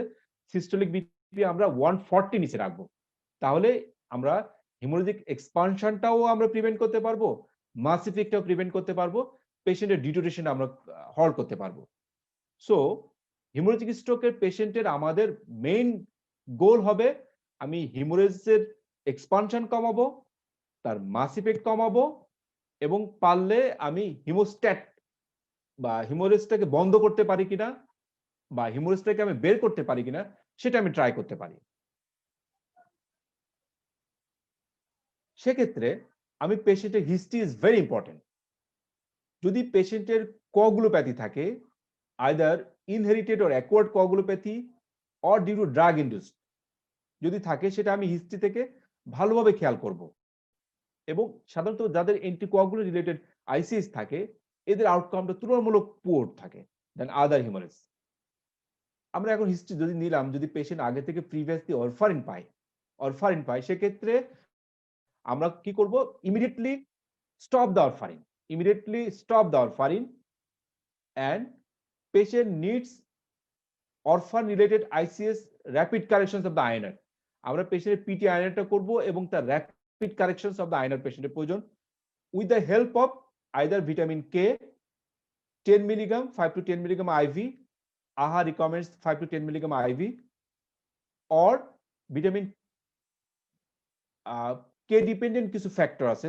সিস্টোলিক বিপি আমরা 140 নিচে রাখবো, তাহলে আমরা হেমোরেজিক এক্সপানশনটাও আমরা প্রিভেন্ট করতে পারবো, মাস ইফেক্টটাও প্রিভেন্ট করতে পারবো, পেশেন্টের ডিটোরেশন আমরা হল্ট করতে পারবো। সো হেমোরেজিক স্ট্রোকের পেশেন্টের আমাদের মেইন গোল হবে আমি হিমোরেজের এক্সপানশন কমাবো, তার মাস ইফেক্ট কমাবো, এবং পারলে আমি হিমোস্ট্যাট বা হিমোরেজটাকে বন্ধ করতে পারি কিনা বা হিমোরেজটাকে আমি বের করতে পারি কিনা সেটা আমি ট্রাই করতে পারি। সেক্ষেত্রে আমি পেশেন্টের হিস্ট্রি ইজ ভেরি ইম্পর্টেন্ট। যদি পেশেন্টের কোয়াগুলোপ্যাথি থাকে, either inherited or acquired coagulopathy or due to drug induced যদি থাকে, সেটা আমি হিস্ট্রি থেকে ভালোভাবে খেয়াল করব। এবং সাধারণত যাদের অ্যান্টিকোয়াগুলেন্ট রিলেটেড আইসিএস থাকে, এদের আউটকামটা তুলনামূলক পুয়ার থাকে দেন আদার হিমোরেজ। আমরা এখন হিস্ট্রি যদি নিলাম, যদি পেশেন্ট আগে থেকে প্রিভিয়াসলি অরফারিন পায়, সেক্ষেত্রে আমরা কি করব, immediately stop the warfarin and patient needs orphan related ICS rapid corrections of the INR। আমরা পেশেন্টের পিটি আইনারটা করব এবং তার rapid corrections of the INR পেশেন্টের প্রয়োজন, with the help of either vitamin K 10 milligram 5 to 10 milligram IV, AHA recommends 5 to 10 milligram IV, or vitamin K dependent কিছু factor আছে,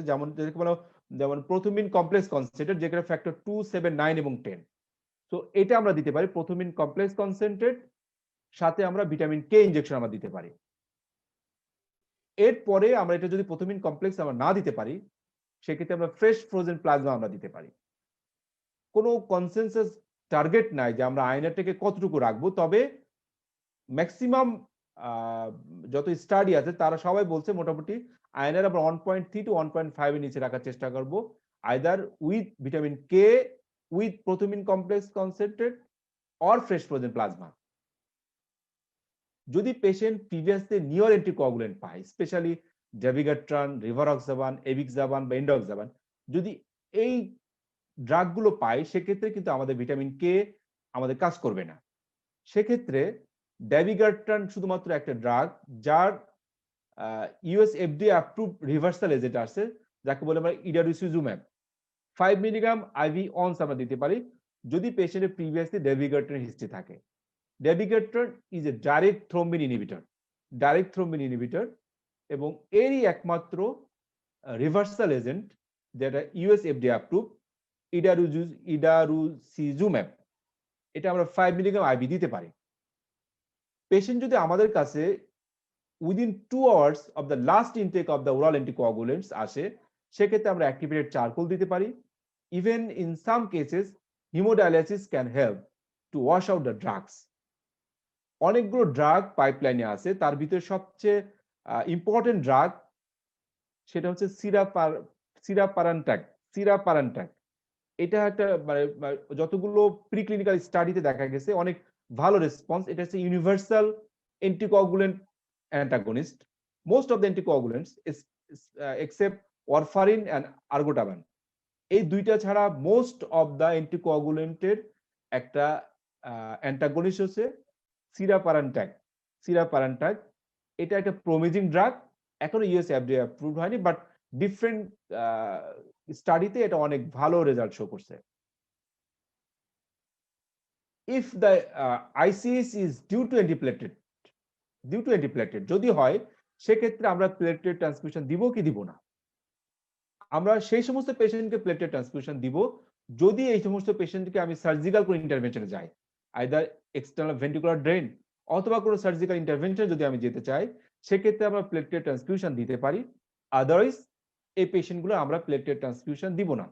যেমন প্রথমিন কমপ্লেক্স কনসেন্ট্রেট, যেখানে ফ্যাক্টর 2, 7, 9 এবং 10। তো এটা আমরা দিতে পারি প্রথমিন কমপ্লেক্স কনসেন্ট্রেট, সাথে আমরা ভিটামিন কে ইনজেকশন আমরা দিতে পারি। এরপরে আমরা এটা যদি প্রথমিন কমপ্লেক্স আমরা না দিতে পারি, সেক্ষেত্রে আমরা ফ্রেশ ফ্রোজেন প্লাজমা আমরা দিতে পারি। কোনো কনসেনসাস টার্গেট নাই যে আমরা আয়নারটাকে কতটুকু রাখবো, তবে ম্যাক্সিমাম যত স্টাডি আছে তারা সবাই বলছে মোটামুটি আয়নার আমরা 1.3 to 1.5 এর নিচে রাখার চেষ্টা করব, either with vitamin K, with prothrombin complex concentrate or fresh frozen plasma. যদি পেশেন্ট প্রিভিয়াসলি নিওর অ্যান্টিকোয়াগুলেন্ট পায়, স্পেশালি ডেভিগাট্রান, রিভারক্সাবান, এভিক্সাবান বা এন্ডোক্সাবান, যদি এই ড্রাগগুলো পাই, সেক্ষেত্রে কিন্তু আমাদের ভিটামিন কে আমাদের কাজ করবে না। সেক্ষেত্রে ডেভিগাট্রান শুধুমাত্র একটা ড্রাগ যার US FDA approve reversal agent আছে, যাকে বলে আমরা ইডারুসিজুম্যাব। 5 মিলিগ্রাম আইভি অনস আমরা দিতে পারি যদি পেশেন্টের প্রিভিয়াসলি ডেভিগাট্রান হিস্ট্রি থাকে। ডেভিগাট্রান ইজ এ ডাইরেক্ট থ্রোম্বিন ইনহিবিটর, এবং এরই একমাত্র রিভার্সাল এজেন্ট যেটা ইউএস এফডিএ অ্যাপ্রুভ, ইডারুসিজুম্যাব। এটা আমরা 5 মিলিগ্রাম আইভি দিতে পারি। পেশেন্ট যদি আমাদের কাছে within 2 hours of the last intake of the oral anticoagulants আসে, সেক্ষেত্রে আমরা অ্যাক্টিভেটেড চারকোল দিতে পারি। Even in some cases haemodialysis can help to wash out the drugs. অনেকগুলো ড্রাগ পাইপলাইনে আছে, তার ভিতরে সবচেয়ে ইম্পর্টেন্ট ড্রাগ সেটা হচ্ছে সিরাপারান্টাক। এটা একটা যতগুলো প্রিক্লিনিক্যাল স্টাডিতে দেখা গেছে অনেক ভালো রেসপন্স। এটা হচ্ছে universal anticoagulant antagonist. Most of the anticoagulants except warfarin and argatroban, এই দুইটা ছাড়া মোস্ট অফ দ্য অ্যান্টিকোয়াগুলেন্টের একটা অ্যান্টাগনিস্ট হচ্ছে সিরাপারান্টাক। এটা একটা প্রমিজিং ড্রাগ, এখনো ইউএস এফডিএ অ্যাপ্রুভড হয়নি, বাট ডিফারেন্ট স্টাডিতে এটা অনেক ভালো রেজাল্ট শো করছে। If the ICS is due to antiplatelet যদি হয়, সেক্ষেত্রে আমরা প্লেটলেট ট্রান্সফিউশন দিব কি দিব না। আমরা সেই সমস্ত পেশেন্টকে প্লেটলেট ট্রান্সফিউশন দিব যদি এই সমস্ত পেশেন্টকে আমি সার্জিক্যাল কোনো ইন্টারভেনশনে যাই, আইদার এক্সটার্নাল ভেন্ট্রিকুলার ড্রেন অথবা কোনো সার্জিক্যাল ইন্টারভেনশন যদি আমি যেতে চাই, সেক্ষেত্রে আমরা প্লেটলেট ট্রান্সফিউশন দিতে পারি। আদারওয়াইজ এই পেশেন্টগুলো আমরা প্লেটলেট ট্রান্সফিউশন দিব না।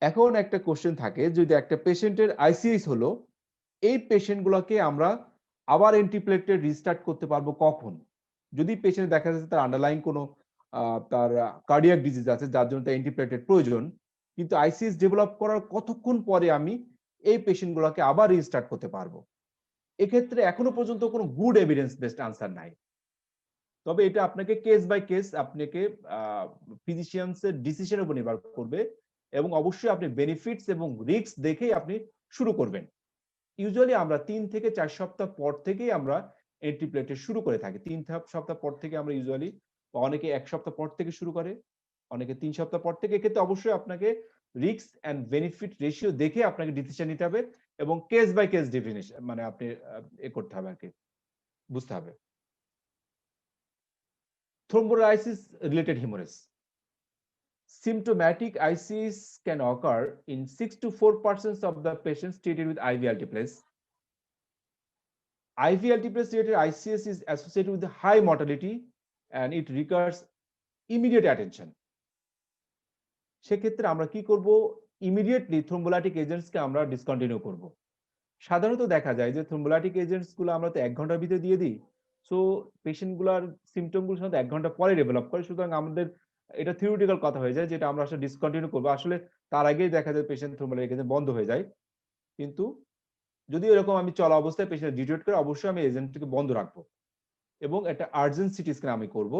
এখন একটা কোশ্চেন থাকে, যদি একটা পেশেন্টের আইসিএস হলো, এই পেশেন্টগুলোকে আমরা আবার অ্যান্টিপ্লেটলেট রিস্টার্ট করতে পারবো কখন? যদি পেশেন্ট দেখা যাচ্ছে তার আন্ডারলাইং কোনো তার কার্ডিয়াক ডিজিজ আছে যার জন্য তার অ্যান্টিপ্লেটলেট প্রয়োজন, কিন্তু আইসিএস ডেভেলপ করার কতক্ষণ পরে আমি এই পেশেন্টগুলোকে আবার রিস্টার্ট করতে পারবো? এক্ষেত্রে এখনো পর্যন্ত কোনো গুড এভিডেন্স বেসড আনসার নাই। তবে এটা আপনাকে কেস বাই কেস আপনাকে ফিজিশিয়ানসের ডিসিশনের উপর নির্ভর করবে, এবং অবশ্যই আপনি বেনিফিটস এবং রিস্ক দেখেই আপনি শুরু করবেন। ইউজুয়ালি আমরা 3 থেকে 4 সপ্তাহ পর থেকেই আমরা অ্যান্টিপ্লেটলেট শুরু করে থাকি। 3 সপ্তাহ পর থেকে আমরা ইউজুয়ালি, অনেকে 1 সপ্তাহ পর থেকে শুরু করে, অনেকে 3 সপ্তাহ পর থেকে। এক্ষেত্রে অবশ্যই আপনাকে রিস্ক এন্ড বেনিফিট রেশিও দেখে আপনাকে ডিসিশন নিতে হবে, এবং কেস বাই কেস ডেফিনিশন মানে আপনি করতে হবে আর কি, বুঝতে হবে। Thrombolysis related hemorrhage. Symptomatic ICS can occur in 6 to 4% of the patients treated with IV altiplase. IV altiplase related ICS is associated with high mortality and it requires immediate attention. সেক্ষেত্রে আমরা কি করব? ইমিডিয়েটলি থ্রোম্বোলাইটিক এজেন্টসকে আমরা discontinue করব। সাধারণত দেখা যায় যে থ্রোম্বোলাইটিক এজেন্টস গুলো আমরা তো 1 ঘন্টার ভিতরে দিয়ে দিই, সো পেশেন্ট গুলার সিমটম গুলো সাধারণত 1 ঘন্টা পরে ডেভেলপ করে। সুতরাং আমাদের এটা থিওরিটিক্যাল কথা হয়ে যায়, যেটা আমরা আসলে ডিসকন্টিনিউ করবো। আসলে তার আগেই দেখা যায় পেশেন্ট থ্রোম্বোলাইটিক এজেন্ট বন্ধ হয়ে যায়। কিন্তু যদি এরকম আমি চলা অবস্থায় পেশেন্ট ডিটেক্ট করে, অবশ্যই আমি এজেন্টটিকে বন্ধ রাখবো এবং একটা আর্জেন্ট সিটি স্ক্যান আমি করব।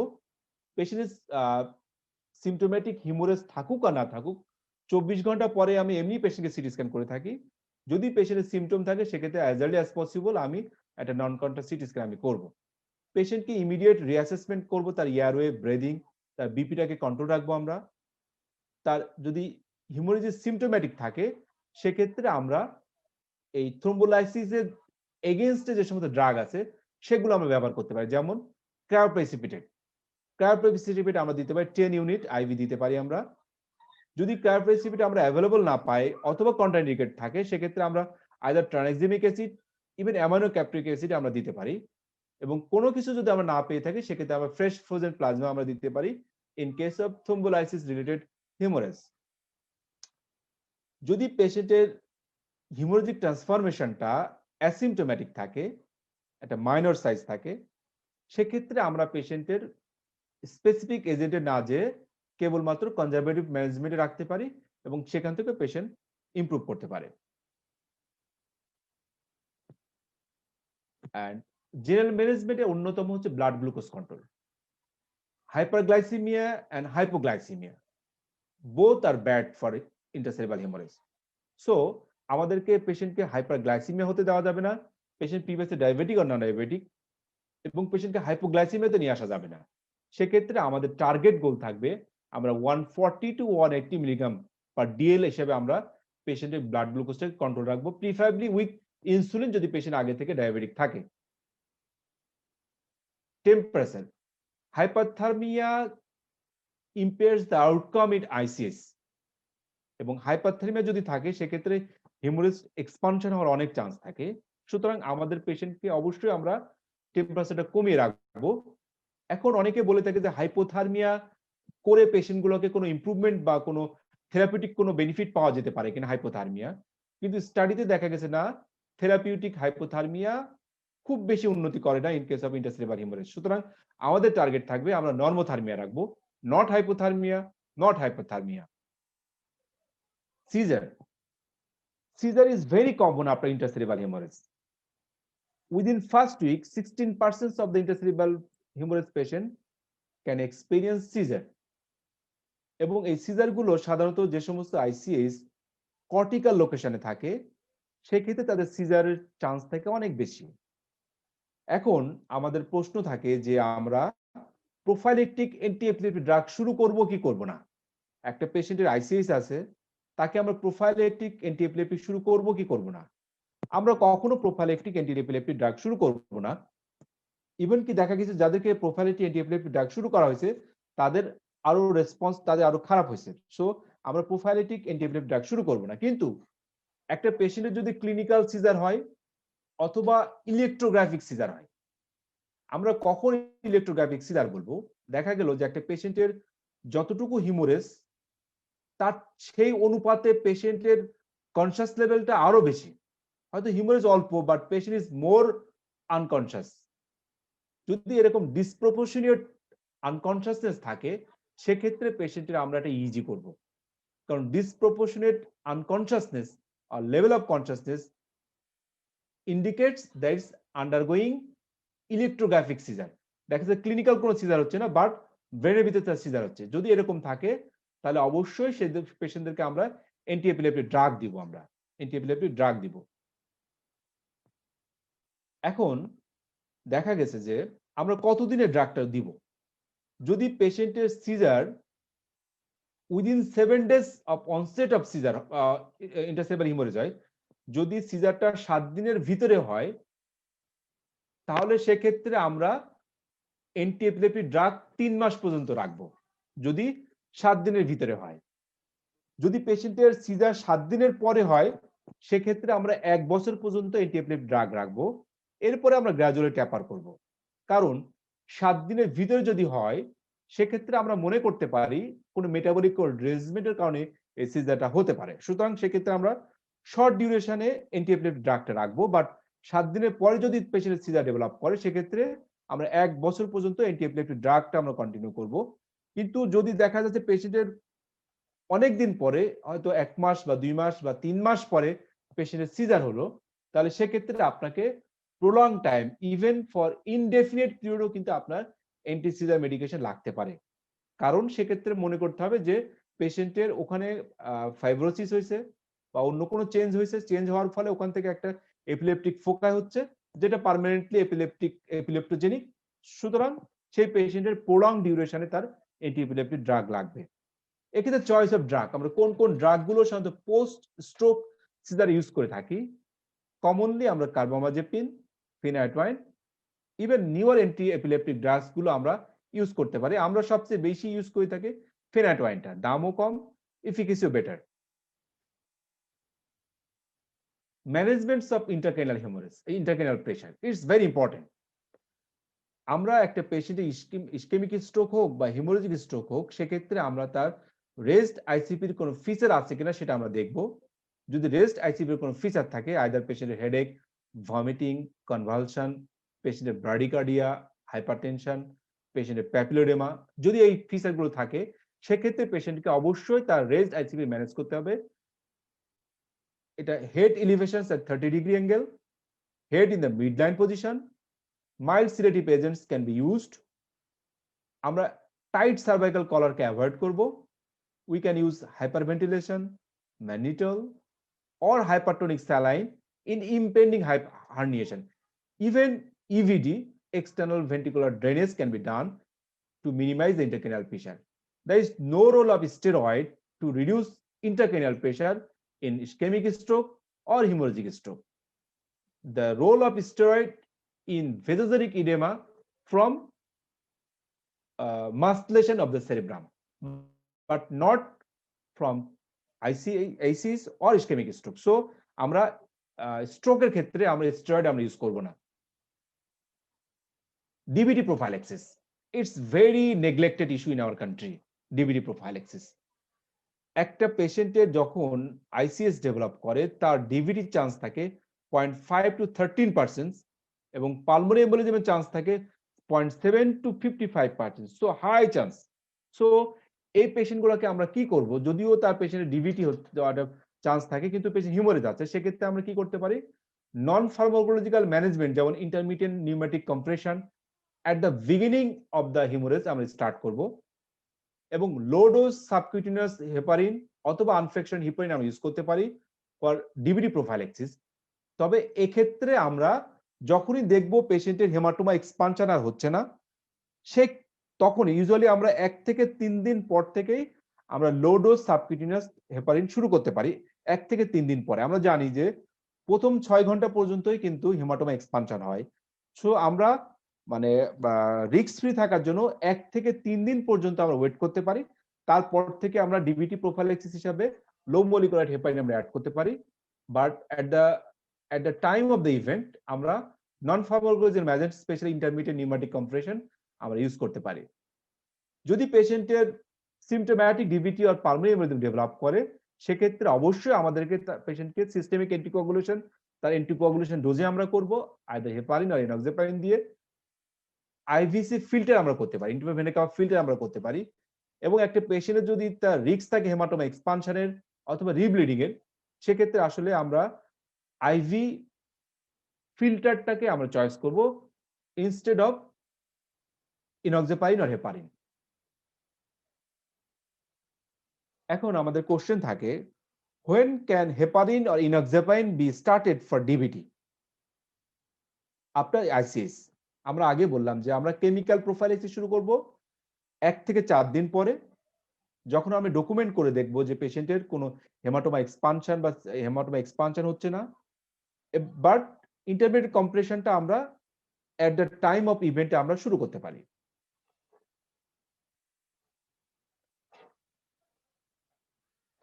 পেশেন্টের সিমটোম্যাটিক হিমোরেজ থাকুক আর না থাকুক, 24 ঘন্টা পরে আমি এমনি পেশেন্টকে সিটি স্ক্যান করে থাকি। যদি পেশেন্টের সিমটম থাকে সেক্ষেত্রে অ্যাজ আর্লি অ্যাজ পসিবল আমি একটা নন কন্টাক্ট সিটি স্ক্যান আমি করব। পেশেন্টকে ইমিডিয়েট রিঅ্যাসেসমেন্ট করব, তার এয়ারওয়ে, ব্রিদিং, তার বিপিটাকে কন্ট্রোল রাখবো আমরা। তার যদি হিমোরেজিস সিমটোম্যাটিক থাকে সেক্ষেত্রে আমরা এই থ্রোম্বোলাইসিসের এগেইনস্টে যে সমস্ত ড্রাগ আছে সেগুলো আমরা ব্যবহার করতে পারি, যেমন ক্রায়োপ্রেসিপিটেট। ক্রায়োপ্রেসিপিটেট আমরা দিতে পারি 10 ইউনিট আইভি দিতে পারি আমরা। যদি ক্রায়োপ্রেসিপিটেট আমরা অ্যাভেলেবল না পাই অথবা কন্ট্রাইন্ডিকেট থাকে সেক্ষেত্রে আমরা either tranexamic acid, even amino caproic acid আমরা দিতে পারি। এবং কোনো কিছু যদি আমরা না পেয়ে থাকি সেক্ষেত্রে আমরা ফ্রেশ ফ্রোজেন প্লাজমা আমরা দিতে পারি in case of thrombolysis related haemorrhage. যদি পেশেন্টের হিমোরেজিক ট্রান্সফরমেশনটা অ্যাসিমটোম্যাটিক থাকে, একটা মাইনর সাইজ থাকে, সেক্ষেত্রে আমরা পেশেন্টের স্পেসিফিক এজেন্টে না যেয়ে কেবলমাত্র কনজারভেটিভ ম্যানেজমেন্টে রাখতে পারি এবং সেখান থেকে পেশেন্ট ইমপ্রুভ করতে পারে। অ্যান্ড জেনারেল ম্যানেজমেন্টে অন্যতম হচ্ছে blood glucose control. Hyperglycaemia and hypoglycaemia both are bad for intercerebral haemorrhage. So আমাদেরকে পেশেন্টকে হাইপারগ্লাইসিমিয়া হতে দেওয়া যাবে না, পেশেন্ট প্রিভিয়াসলি ডায়াবেটিক আর নন ডায়াবেটিক, এবং পেশেন্টকে হাইপোগ্লাইসিমিয়াতে নিয়ে আসা যাবে না। সেক্ষেত্রে আমাদের টার্গেট গোল থাকবে আমরা 140 to 180 মিলিগ্রাম পার ডিএল হিসেবে আমরা পেশেন্টের ব্লাড গ্লুকোজটাকে কন্ট্রোল রাখবো, প্রিফারেবলি উইথ ইনসুলিন যদি পেশেন্ট আগে থেকে ডায়াবেটিক থাকে। Temperature, hyperthermia impairs the outcome in ICS, এবং হাইপারথার্মিয়া যদি থাকে সেক্ষেত্রে হেমোরেজ এক্সপানশন হওয়ার অনেক চান্স থাকে। সুতরাং আমাদের পেশেন্টকে অবশ্যই আমরা টেম্পারেচারটা কমিয়ে রাখবো। এখন অনেকে বলে থাকে যে হাইপোথার্মিয়া করে পেশেন্টগুলোকে কোনো ইমপ্রুভমেন্ট বা কোনো থেরাপিউটিক কোনো বেনিফিট পাওয়া যেতে পারে কিনা হাইপোথার্মিয়া, কিন্তু স্টাডিতে দেখা গেছে না, থেরাপিউটিক হাইপোথার্মিয়া খুব বেশি উন্নতি করে না in case of intracerebral haemorrhage. সুতরাং আমাদের টার্গেট থাকবে আমরা নর্মোথার্মিয়া রাখবো, not hypothermia, not hypothermia. Seizure. Seizure is very common after intercerebral hemorrhage. Within first week, 16% of the intercerebral hemorrhage patient can experience seizure. এবং এই সিজার গুলো সাধারণত যে সমস্ত আইসিএস কর্টিক্যাল লোকেশনে থাকে সেক্ষেত্রে তাদের সিজারের চান্স থাকে অনেক বেশি। এখন আমাদের প্রশ্ন থাকে যে আমরা প্রোফাইলেকটিক অ্যান্টি এপিলেপটিক ড্রাগ শুরু করব কি করব না। একটা পেশেন্টের আইসিএস আছে, তাকে আমরা প্রোফাইলেকটিক অ্যান্টি এপিলেপটিক শুরু করব কি করব না। আমরা কখনো প্রোফাইলেকটিক অ্যান্টি এপিলেপটিক ড্রাগ শুরু করব না। ইভেন কি দেখা গেছে যাদেরকে প্রোফাইলেকটিক অ্যান্টি এপিলেপটিক ড্রাগ শুরু করা হয়েছে তাদের আরো রেসপন্স তাদের আরো খারাপ হয়েছে। সো আমরা প্রোফাইলেটিক অ্যান্টি এপিলেপটিক ড্রাগ শুরু করব না। কিন্তু একটা পেশেন্টের যদি ক্লিনিক্যাল সিজার হয় অথবা ইলেকট্রোগ্রাফিক সিজার হয়, আমরা কখন ইলেকট্রোগ্রাফিক সিজার বলবো, দেখা গেল যে একটা পেশেন্টের যতটুকু হিমোরেজ তার সেই অনুপাতে পেশেন্টের কনসাস লেভেলটা আরো বেশি, হয়তো হিমোরেজ অল্প but patient is more unconscious. যদি এরকম ডিসপ্রপোর্শনিয়েট আনকনসিয়াসনেস থাকে, সেক্ষেত্রে পেশেন্টের আমরা এটা ইজি করব। কারণ disproportionate unconsciousness or level of consciousness indicates that it's undergoing electrographic seizure. দেখা যায় ক্লিনিক্যাল কোনো সিজার হচ্ছে না, বাট ব্রেনের ভিতরে তার সিজার হচ্ছে। যদি এরকম থাকে তাহলে অবশ্যই সেই পেশেন্টদেরকে আমরা অ্যান্টি এপিলেপটিক ড্রাগ দিব। আমরা অ্যান্টি এপিলেপটিক ড্রাগ দিব। এখন দেখা গেছে যে আমরা কতদিনের ড্রাগটা দিব। যদি পেশেন্টের seizure within 7 days of onset of seizure interseptal haemorrhage হয়, যদি সিজারটা 7 দিনের ভিতরে হয়, তাহলে সেক্ষেত্রে আমরা অ্যান্টি এপিলেপটিক ড্রাগ 3 মাস পর্যন্ত রাখবো, যদি 7 দিনের ভিতরে হয়। যদি পেশেন্টের সিজার 7 দিনের পরে হয়, সেক্ষেত্রে আমরা 1 বছর পর্যন্ত অ্যান্টি এপিলেপটিক ড্রাগ রাখবো। এরপরে আমরা গ্র্যাজুয়ালি ট্যাপার করব। কারণ 7 দিনের ভিতরে যদি হয়, সেক্ষেত্রে আমরা মনে করতে পারি কোনো মেটাবলিক রেজিমেন্টের কারণে এই সিজারটা হতে পারে। সুতরাং সেক্ষেত্রে আমরা শর্ট ডিউরেশনে অ্যান্টি এপিলেপটিক ড্রাগটা রাখবো, বাট 7 দিনের পরে যদি পেশেন্টের সিজার ডেভেলপ করে, সেক্ষেত্রে আমরা 1 বছর পর্যন্ত অ্যান্টি এপিলেপটিক ড্রাগটা আমরা কন্টিনিউ করব। কিন্তু যদি দেখা যাচ্ছে পেশেন্টের অনেকদিন পরে, হয়তো 1 মাস বা 2 মাস বা 3 মাস পরে পেশেন্টের সিজার হলো, তাহলে সেক্ষেত্রে আপনাকে prolong time, even for indefinite পিরিয়ডও কিন্তু আপনার অ্যান্টি সিজার মেডিকেশন লাগতে পারে। কারণ সেক্ষেত্রে মনে করতে হবে যে পেশেন্টের ওখানে ফাইব্রোসিস হয়েছে বা অন্য কোনো চেঞ্জ হয়েছে, চেঞ্জ হওয়ার ফলে ওখান থেকে একটা এপিলেপটিক ফোকাই হচ্ছে, যেটা পার্মানেন্টলি এপিলেপ্টোজেনিক। সুতরাং সেই পেশেন্টের প্রলং ডিউরেশনে তার অ্যান্টি এপিলেপটিক ড্রাগ লাগবে। এক্ষেত্রে চয়েস অফ ড্রাগ, আমরা কোন কোন ড্রাগগুলো সাধারণত পোস্ট স্ট্রোক সিজার ইউজ করে থাকি। কমনলি আমরা carbamazepine, phenytoin, even newer anti epileptic drugs গুলো আমরা ইউজ করতে পারি। আমরা সবচেয়ে বেশি ইউজ করে থাকি ফেনাইটওয়াইনটা, দামও কম, এফিকেসিও better. Managements of intracranial haemorrhage, intracranial pressure, it's very important. আমরা একটা পেশেন্টের ইসকেমিক স্ট্রোক হোক বা হিমোরেজিক স্ট্রোক হোক, সেক্ষেত্রে আমরা তার রেস্ট আইসিপির কোনো ফিচার আছে কিনা সেটা আমরা দেখব। যদি রেস্ট আইসিপির কোনো ফিচার থাকে, আইদার পেশেন্টের হেডেক, ভমিটিং, কনভালশন, পেশেন্টের ব্রাডিকার্ডিয়া, হাইপারটেনশন, পেশেন্টের প্যাপিলোডেমা, যদি এই ফিচারগুলো থাকে, সেক্ষেত্রে পেশেন্টকে অবশ্যই তার রেস্ট আইসিপি ম্যানেজ করতে হবে। এটা head elevations at 30 degree angle, head in the midline position, mild sedative agents can be used. আমরা টাইট সার্ভাইকাল কলারকে অ্যাভয়েড করব। We can use hyperventilation, mannitol, or hypertonic saline in impending herniation. Even EVD, external ventricular drainage, can be done to minimize the intracranial pressure. There is no role of steroid to reduce intracranial pressure in ischemic stroke or hemorrhagic stroke. The role of steroid in vasogenic edema from musculation of the cerebrum, but not from ICs or ischemic stroke. So আমরা স্ট্রোকের ক্ষেত্রে আমরা steroid আমরা use করব না। DVT prophylaxis, it's very neglected issue in our country. DVT prophylaxis, একটা পেশেন্টের যখন আইসিএস ডেভেলপ করে, তার ডিভিটি চান্স থাকে 0.5 to 13%, এবং পালমোনারি এম্বোলিজমের চান্স থাকে 0.7 to 55%। So high chance. So এই পেশেন্টগুলোকে আমরা কি করব, যদিও তার পেশেন্টের ডিভিটি হওয়ার চান্স থাকে কিন্তু পেশেন্ট হিমোরেজ আছে, সেক্ষেত্রে আমরা কি করতে পারি, নন ফার্মাকোলজিক্যাল ম্যানেজমেন্ট, যেমন intermediate pneumatic compression at the beginning of the haemorrhage আমরা স্টার্ট করব, এবং লো ডোজ সাবকিউটেনিয়াস হেপারিন অথবা আনফেকশন হেপারিন আমরা ইউজ করতে পারি ফর ডিভিটি প্রোফাইল্যাক্সিস। তবে এক্ষেত্রে আমরা যখনই দেখব পেশেন্টের হেমাটোমা এক্সপানশন আর হচ্ছে না, সে তখন ইউজুয়ালি আমরা 1 থেকে 3 দিন পর থেকেই আমরা লো ডোজ সাবকিউটেনিয়াস হেপারিন শুরু করতে পারি। 1 থেকে 3 দিন পরে আমরা জানি যে প্রথম 6 ঘন্টা পর্যন্তই কিন্তু হেমাটোমা এক্সপানশন হয়। সো আমরা মানে রিস্ক ফ্রি থাকার জন্য 1 থেকে 3 দিন পর্যন্ত আমরা ওয়েট করতে পারি। তারপর থেকে আমরা ডিভিটি প্রোফাইল্যাক্সিস হিসাবে লো মলিকুলার হেপারিন আমরা অ্যাড করতে পারি। But at the time of the event আমরা non pharmacological measures, specially intermediate pneumatic compression আমরা ইউজ করতে পারি। যদি পেশেন্টের সিম্পটোম্যাটিক ডিভিটি আর পালমোনারি এমবোলিজম ডেভেলপ করে, সেক্ষেত্রে অবশ্যই আমাদেরকে পেশেন্টকে সিস্টেমিক অ্যান্টিকোয়াগুলেশন, তার অ্যান্টিকোয়াগুলেশন ডোজে আমরা করব, আইদার হেপারিন আর এনক্সিপারিন দিয়ে। আইভিসি ফিল্টার আমরা করতে পারি, ইন্ট্রাভেনাস কাপ ফিল্টার আমরা করতে পারি। এবং একটা পেশেন্টের যদি তার রিস্ক থাকে হেমাটোমা এক্সপানশনের অথবা রিব্লিডিং এর, সেক্ষেত্রে আসলে আমরা আইভি ফিল্টারটাকে আমরা চয়েস করব ইনস্টেড অফ ইনক্সিপাইরিন আর হেপারিন। এখন আমাদের কোশ্চেন থাকে, when can heparin or enoxaparin be started for DVT after ICS? আমরা আগে বললাম যে আমরা কেমিক্যাল প্রোফাইলাইসিস শুরু করব 1 থেকে 4 দিন পরে, যখন আমরা ডকুমেন্ট করে দেখব যে পেশেন্টের কোনো হেমাটোমা এক্সপানশন হচ্ছে না, বাট ইন্টারমিডিয়েট কম্প্রেশনটা আমরা এট দ্য টাইম অফ ইভেন্টে আমরা শুরু করতে পারি।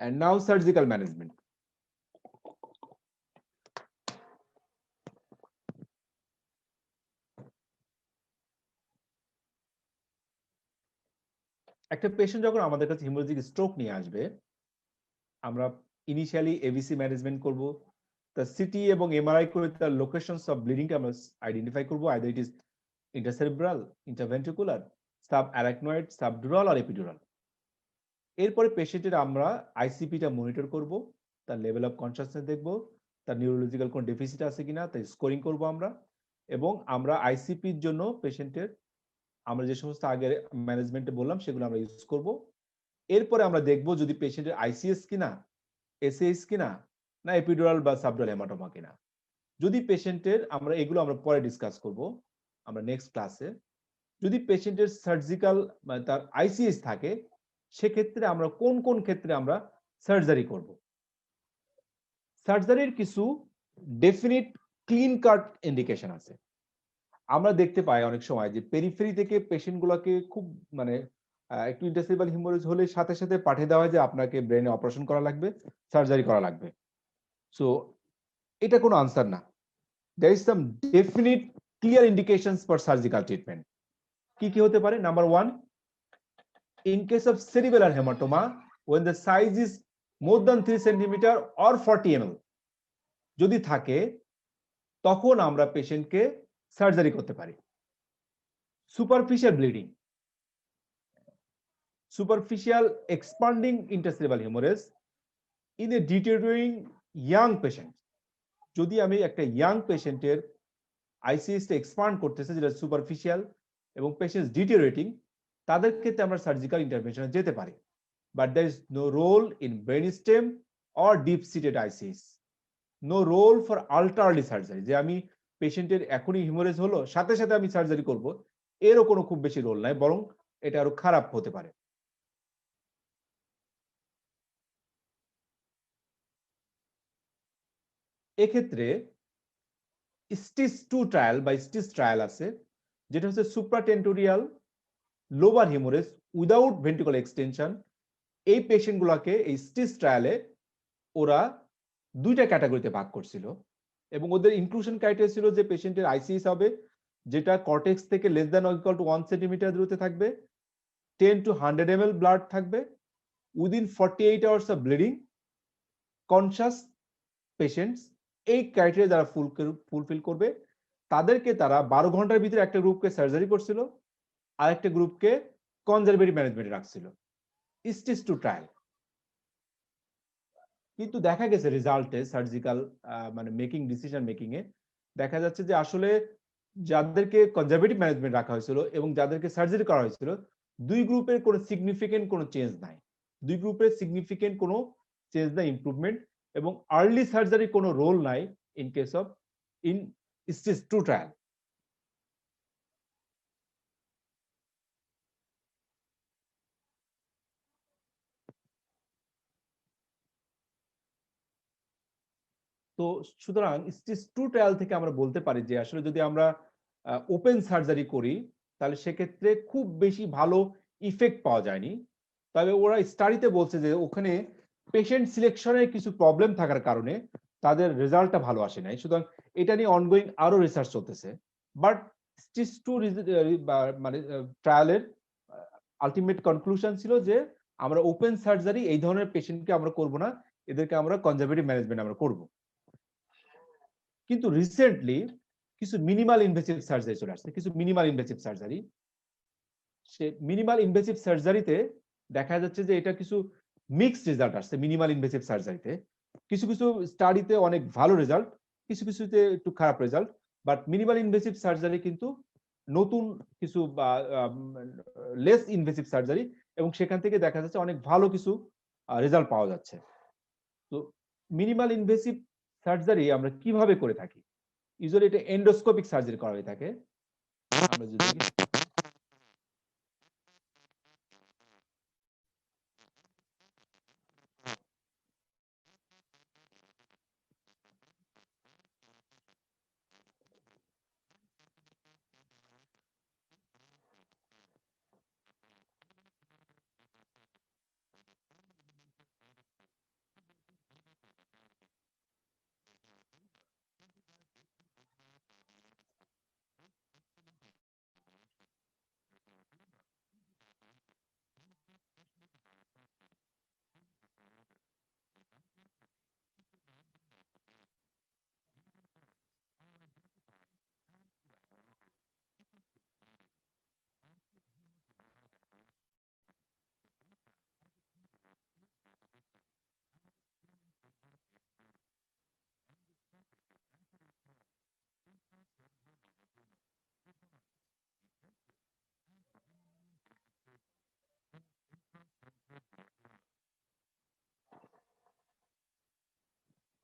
And now surgical management. একটা পেশেন্ট যখন আমাদের কাছে হিমোরেজিক স্ট্রোক নিয়ে আসবে, আমরা ইনিশিয়ালি এবিসি ম্যানেজমেন্ট করব, তার সিটি এবং এমআরআই করে তার লোকেশনস অফ ব্লিডিংটা আমরা আইডেন্টিফাই করব, either it is intracerebral, intraventricular, subarachnoid, subdural আর এপিডুরাল। এরপরে পেশেন্টের আমরা আইসিপিটা মনিটর করব, তার লেভেল অফ কনসাসনেস দেখব, তার নিউরোলজিক্যাল কোন ডেফিসিট আছে কিনা তাই স্কোরিং করব আমরা, এবং আমরা আইসিপির জন্য পেশেন্টের আমরা যে সমস্ত আগে ম্যানেজমেন্টে বললাম সেগুলো আমরা ইউজ করব। এরপরে আমরা দেখব যদি পেশেন্টের আইসিএস কিনা, এসএস কিনা, না এপিডুরাল বা সাবডুরাল হেমাটোমা কিনা। যদি পেশেন্টের আমরা এগুলো আমরা পরে ডিসকাস করব আমরা নেক্সট ক্লাসে। যদি পেশেন্টের সার্জিক্যাল মানে তার আইসিএস থাকে, সেক্ষেত্রে আমরা কোন কোন ক্ষেত্রে আমরা সার্জারি করব। সার্জারির কিছু ডেফিনিট ক্লিন কাট ইন্ডিকেশন আছে। আমরা দেখতে পাই অনেক সময় যে পেরিফেরি থেকে পেশেন্ট গুলোকে খুব মানে একটু ইন্টারসেরেব্রাল হিমোরেজ হলে সাথে সাথে পাঠিয়ে দেওয়া হয় যে আপনাকে ব্রেনে অপারেশন করা লাগবে, সার্জারি করা লাগবে। সো এটা কোনো আনসার না। There is some definite clear indications for surgical treatment. কি কি হতে পারে? Number 1, in case of cerebellar hematoma when the size is more than 3 centimeter or 40 ml যদি থাকে, তখন আমরা পেশেন্টকে সার্জারি করতে পারি। Superficial bleeding, superficial expanding intercerebral hemorrhage in a deteriorating young patient, যদি আমি একটা ইয়াং পেশেন্টের আইসিএসটা এক্সপান্ড করতেছে যেটা সুপারফিশিয়াল এবং পেশেন্ট ডিটেরিওরেটিং, তাদের ক্ষেত্রে আমরা সার্জিক্যাল ইন্টারভেনশনে যেতে পারি। But there is no role in brainstem or deep seated ICS, no role for ultra early surgery, যে আমি পেশেন্টের এখনই হিমোরেজ হলো সাথে সাথে আমি সার্জারি করব, এরও কোনো খুব বেশি রোল নাই, বরং এটা আরো খারাপ হতে পারে। এক্ষেত্রে স্টিচ 2 ট্রায়াল বা স্টিচ ট্রায়াল আছে, যেটা হচ্ছে সুপ্রাটেন্টোরিয়াল lobar haemorrhage without ventricular extension. এই পেশেন্ট গুলাকে এই স্টিচ ট্রায়ালে ওরা 2টা ক্যাটাগরিতে ভাগ করছিল, এবং ওদের ইনক্লুশন ক্রাইটেরিয়া ছিল যে পেশেন্টের আইসিএস হবে যেটা কর্টেক্স থেকে less than or equal to 1 centimetre দূরত্বে থাকবে, 10 to 100 ml ব্লাড থাকবে, within 48 hours of bleeding, conscious patients. এই ক্রাইটেরিয়া যারা ফুলফিল করবে তাদেরকে তারা 12 ঘন্টার ভিতরে একটা গ্রুপকে সার্জারি করছিল, আর একটা গ্রুপকে কনজারভেটিভ ম্যানেজমেন্টে রাখছিল, স্টিচ 2 ট্রায়াল। কিন্তু দেখা গেছে রেজাল্টে সার্জিক্যাল মানে মেকিং ডিসিশন মেকিং এ দেখা যাচ্ছে যে আসলে যাদেরকে কনজারভেটিভ ম্যানেজমেন্ট রাখা হয়েছিল এবং যাদেরকে সার্জারি করা হয়েছিল, দুই গ্রুপের কোনো সিগনিফিকেন্ট কোনো চেঞ্জ নাই, দুই গ্রুপের সিগনিফিকেন্ট কোনো চেঞ্জ নাই, ইমপ্রুভমেন্ট, এবং আর্লি সার্জারি কোনো রোল নাই in case of in stage 2 trial. তো সুতরাং স্টেজ 2 ট্রায়াল থেকে আমরা বলতে পারি যে আসলে যদি আমরা ওপেন সার্জারি করি তাহলে সেক্ষেত্রে খুব বেশি ভালো ইফেক্ট পাওয়া যায়নি। তবে ওরা স্টাডিতে বলছে যে ওখানে পেশেন্ট সিলেকশনের কিছু প্রবলেম থাকার কারণে তাদের রেজাল্টটা ভালো আসে নাই। সুতরাং এটা নিয়ে অনগোয়িং আরো রিসার্চ চলতেছে। বাট স্টেজ 2 মানে ট্রায়ালের আলটিমেট কনক্লুশন ছিল যে আমরা ওপেন সার্জারি এই ধরনের পেশেন্টকে আমরা করব না, এদেরকে আমরা কনজারভেটিভ ম্যানেজমেন্ট আমরা করব। কিন্তু রিসেন্টলি কিছু মিনিমাল ইনভেসিভ সার্জারি চলে আসছে, কিছু মিনিমাল ইনভেসিভ সার্জারি। সে মিনিমাল ইনভেসিভ সার্জারিতে দেখা যাচ্ছে যে এটা কিছু মিক্সড রেজাল্ট আসছে। মিনিমাল ইনভেসিভ সার্জারিতে কিছু কিছু স্টাডিতে অনেক ভালো রেজাল্ট, কিছু কিছুতে একটু খারাপ result. But minimal invasive surgery কিন্তু নতুন কিছু বা লেস ইনভেসিভ সার্জারি, এবং সেখান থেকে দেখা যাচ্ছে অনেক ভালো কিছু রেজাল্ট পাওয়া যাচ্ছে। তো মিনিমাল ইনভেসিভ সার্জারি আমরা কিভাবে করে থাকি? ইউজুয়ালি এটা এন্ডোস্কোপিক সার্জারি করা হয়ে থাকে। আমরা যদি দেখি,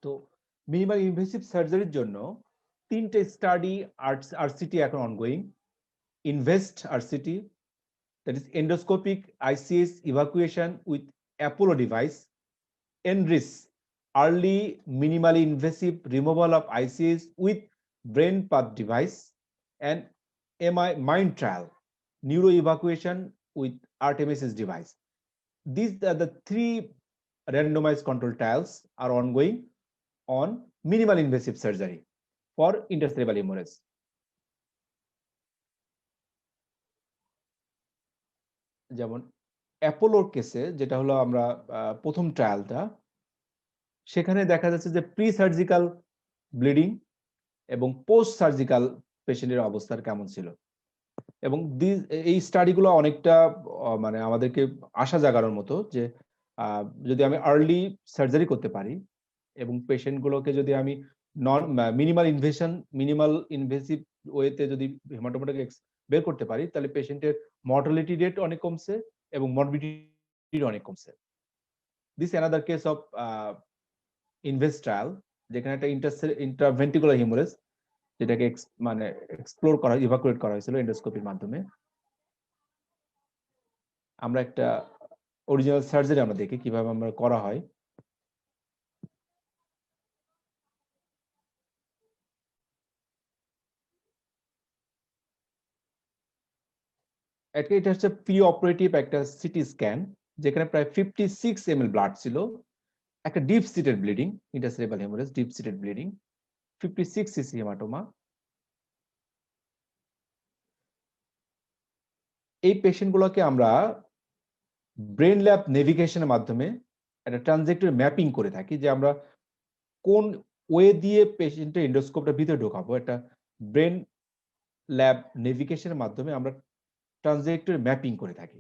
তো মিনিমাল ইনভেসিভ সার্জারির জন্য তিনটে স্টাডি আরসিটি এখন ongoing. Invest RCT, that is endoscopic ICS evacuation with Apollo device. ENRIS, early minimally invasive removal of ICS with brain path device. And MIND trial, neuro evacuation with ARTEMIS device. These are the three randomized control trials are ongoing on minimal invasive surgery for intercerebral hemorrhage. যেমন অ্যাপোলোর কেসে যেটা হলো আমরা প্রথম ট্রায়ালটা, সেখানে দেখা যাচ্ছে যে প্রি সার্জিক্যাল ব্লিডিং এবং পোস্ট সার্জিক্যাল পেশেন্টের অবস্থার কেমন ছিল। এবং এই স্টাডিগুলো অনেকটা মানে আমাদেরকে আশা জাগানোর মতো যে যদি আমি আর্লি সার্জারি করতে পারি এবং পেশেন্টগুলোকে যদি আমি মিনিমাল ইনভেসিভ ওয়েতে যদি হেমাটোমাটাকে বের করতে পারি, তাহলে পেশেন্টের মর্টালিটি রেট অনেক কমছে এবং মরবিডিটি অনেক কমছে। This another case of invest trial, যেখানে একটা ইন্ট্রাভেন্ট্রিকুলার হিমোরেজ যেটাকে মানে এক্সপ্লোর করা, ইভাকুয়েট করা হয়েছিল এন্ডোস্কোপির মাধ্যমে। আমরা একটা অরিজিনাল সার্জারি আমরা দেখি কিভাবে আমরা করা হয়। এটা হচ্ছে প্রি অপারেটিভ একটা সিটি স্ক্যান, যেখানে প্রায় 56 ml ব্লাড ছিল, একটা deep seated bleeding, intracerebral haemorrhage, deep seated bleeding, 56 CC haematoma. এই পেশেন্ট গুলোকে আমরা ব্রেন ল্যাব নেভিগেশনের মাধ্যমে একটা ট্রানজেক্টরি ম্যাপিং করে থাকি, যে আমরা কোন ওয়ে দিয়ে পেশেন্টের এন্ডোস্কোপটা ভিতরে ঢোকাবো। একটা ব্রেন ল্যাব নেভিগেশনের মাধ্যমে আমরা ট্রানজেক্টরি ম্যাপিং করে থাকি।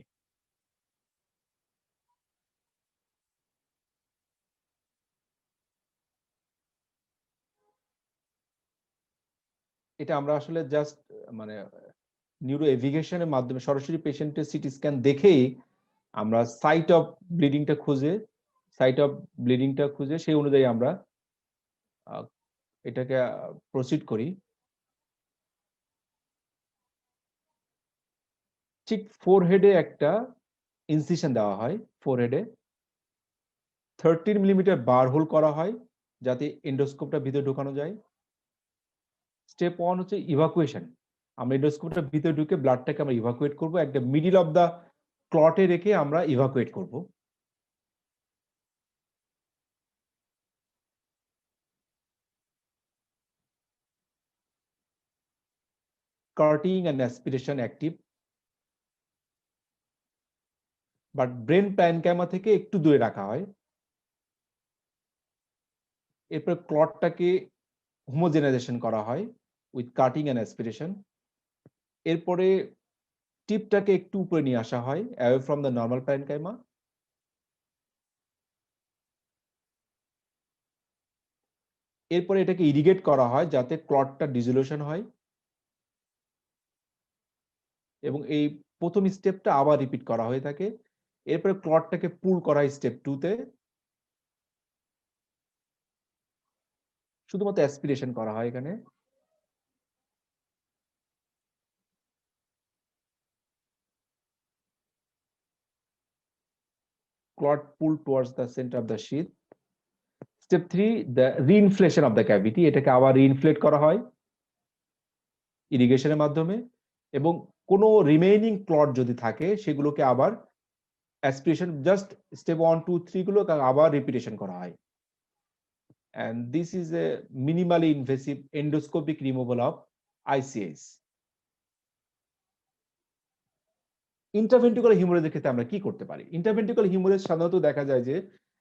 এটা আমরা আসলে জাস্ট মানে নিউরো এভিগেশনের মাধ্যমে সরাসরি পেশেন্টের সিটি স্ক্যান দেখেই আমরা সাইট অফ ব্লিডিংটা খুঁজে সেই অনুযায়ী আমরা এটাকে প্রসিড করি। ঠিক ফোরহেডে একটা ইনসিশন দেওয়া হয়, ফোরহেডে 13 মিলিমিটার বার হোল করা হয় যাতে এন্ডোস্কোপটা ভিতরে ঢোকানো যায়। স্টেপ 1 হচ্ছে ইভাকুয়েশন। আমরা এন্ডোস্কোপটা ভিতরে ঢুকে ব্লাডটাকে আমরা ইভাকুয়েট করব, একটা মিডল অফ দা ক্লটে রেখে আমরা ইভাকুয়েট করব। Cutting and aspiration active, but brain parenchyma থেকে একটু দূরে রাখা হয়। এরপর ক্লটটাকে হোমোজেনাইজেশন করা হয় উইথ কাটিং অ্যান্ড অ্যাসপিরেশন। এরপরে টিপটাকে একটু উপরে নিয়ে আসা হয় away from the normal parenchyma. এরপরে এটাকে ইরিগেট করা হয় যাতে ক্লটটা ডিসোলিউশন হয়, এবং এই প্রথম স্টেপটা আবার রিপিট করা হয়ে থাকে। এরপরে ক্লটটাকে পুল করা হয় স্টেপ 2 তে, শুধুমাত্র অ্যাসপিরেশন করা হয় এখানে। Clot pulled towards the center of the sheath. Step 3, the reinflation of the cavity, এটাকে আবার রিইনফ্লেট করা হয় ইরিগেশনের মাধ্যমে, এবং কোনো রিমেইনিং ক্লট যদি থাকে সেগুলোকে আবার অ্যাসপিরেশন, জাস্ট স্টেপ 1 2 3 গুলোকে আবার রিপিটেশন করা হয়। And this is a minimally invasive endoscopic removal of ICS. Intraventricular হিমোরেজের ক্ষেত্রে আমরা কি করতে পারি? ইন্টারভেন্ট্রিকুলার হিমোরেজ সাধারণত দেখা যায় যে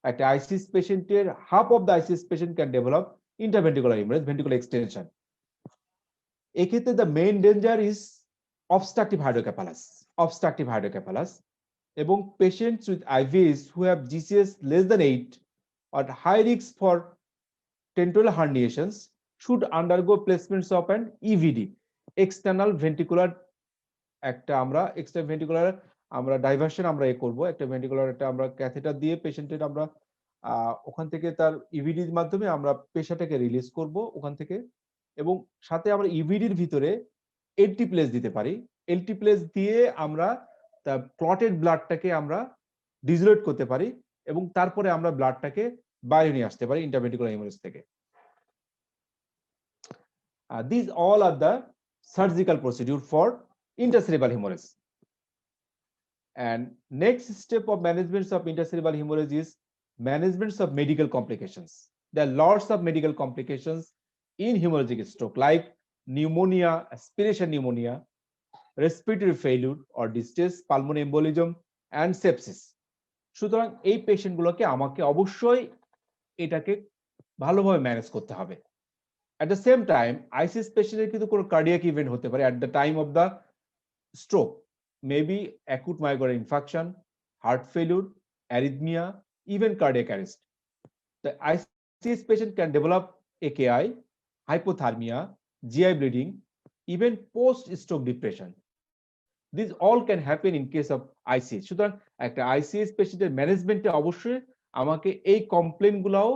একটা আইসিস পেশেন্টের half of the ICS patient can develop intraventricular haemorrhage, ventricular extension. এক্ষেত্রে the main danger is obstructive hydrocephalus, এবং patients with IVS who have GCS less than 8 or high risk for tentorial herniations should undergo placements of an EVD, external ventricular, একটা আমরা external ventricular আমরা diversion আমরা করব, একটা ventricular একটা আমরা catheter দিয়ে পেশেন্টের আমরা ওখান থেকে তার ইভিডির মাধ্যমে আমরা পেশাটাকে রিলিজ করব ওখান থেকে, এবং সাথে আমরা ইভিডির ভিতরে এলটি প্লেস দিতে পারি। এলটি প্লেস দিয়ে আমরা তার ক্লটেড ব্লাডটাকে আমরা ডিসোলেট করতে পারি, এবং তারপরে আমরা ব্লাডটাকে বাইরে নিয়ে আসতে পারি ইন্টারভেন্ট্রিকুলার হিমোরেজ থেকে। These all are the surgical procedure for intercerebral hemorrhage. And next step of management of intercerebral hemorrhage is management of medical complications. There are lots of medical complications in hemorrhagic stroke like pneumonia, aspiration pneumonia, respiratory failure or distress, pulmonary embolism and sepsis. সুতরাং এই পেশেন্টগুলোকে আমাকে অবশ্যই এটাকে ভালোভাবে manage করতে হবে। At the same time, ICS পেশেন্টের কিন্তু কোনো কার্ডিয়াক ইভেন্ট হতে পারে at the time of the stroke, maybe acute myocardial infarction, heart failure, arrhythmia, even cardiac arrest. The ICS patient can develop AKI, hypothermia, GI bleeding, even post-stroke depression. These all can happen in case of ICS. সুতরাং একটা ICS পেশেন্টের ম্যানেজমেন্টে অবশ্যই আমাকে এই কমপ্লেইনগুলোও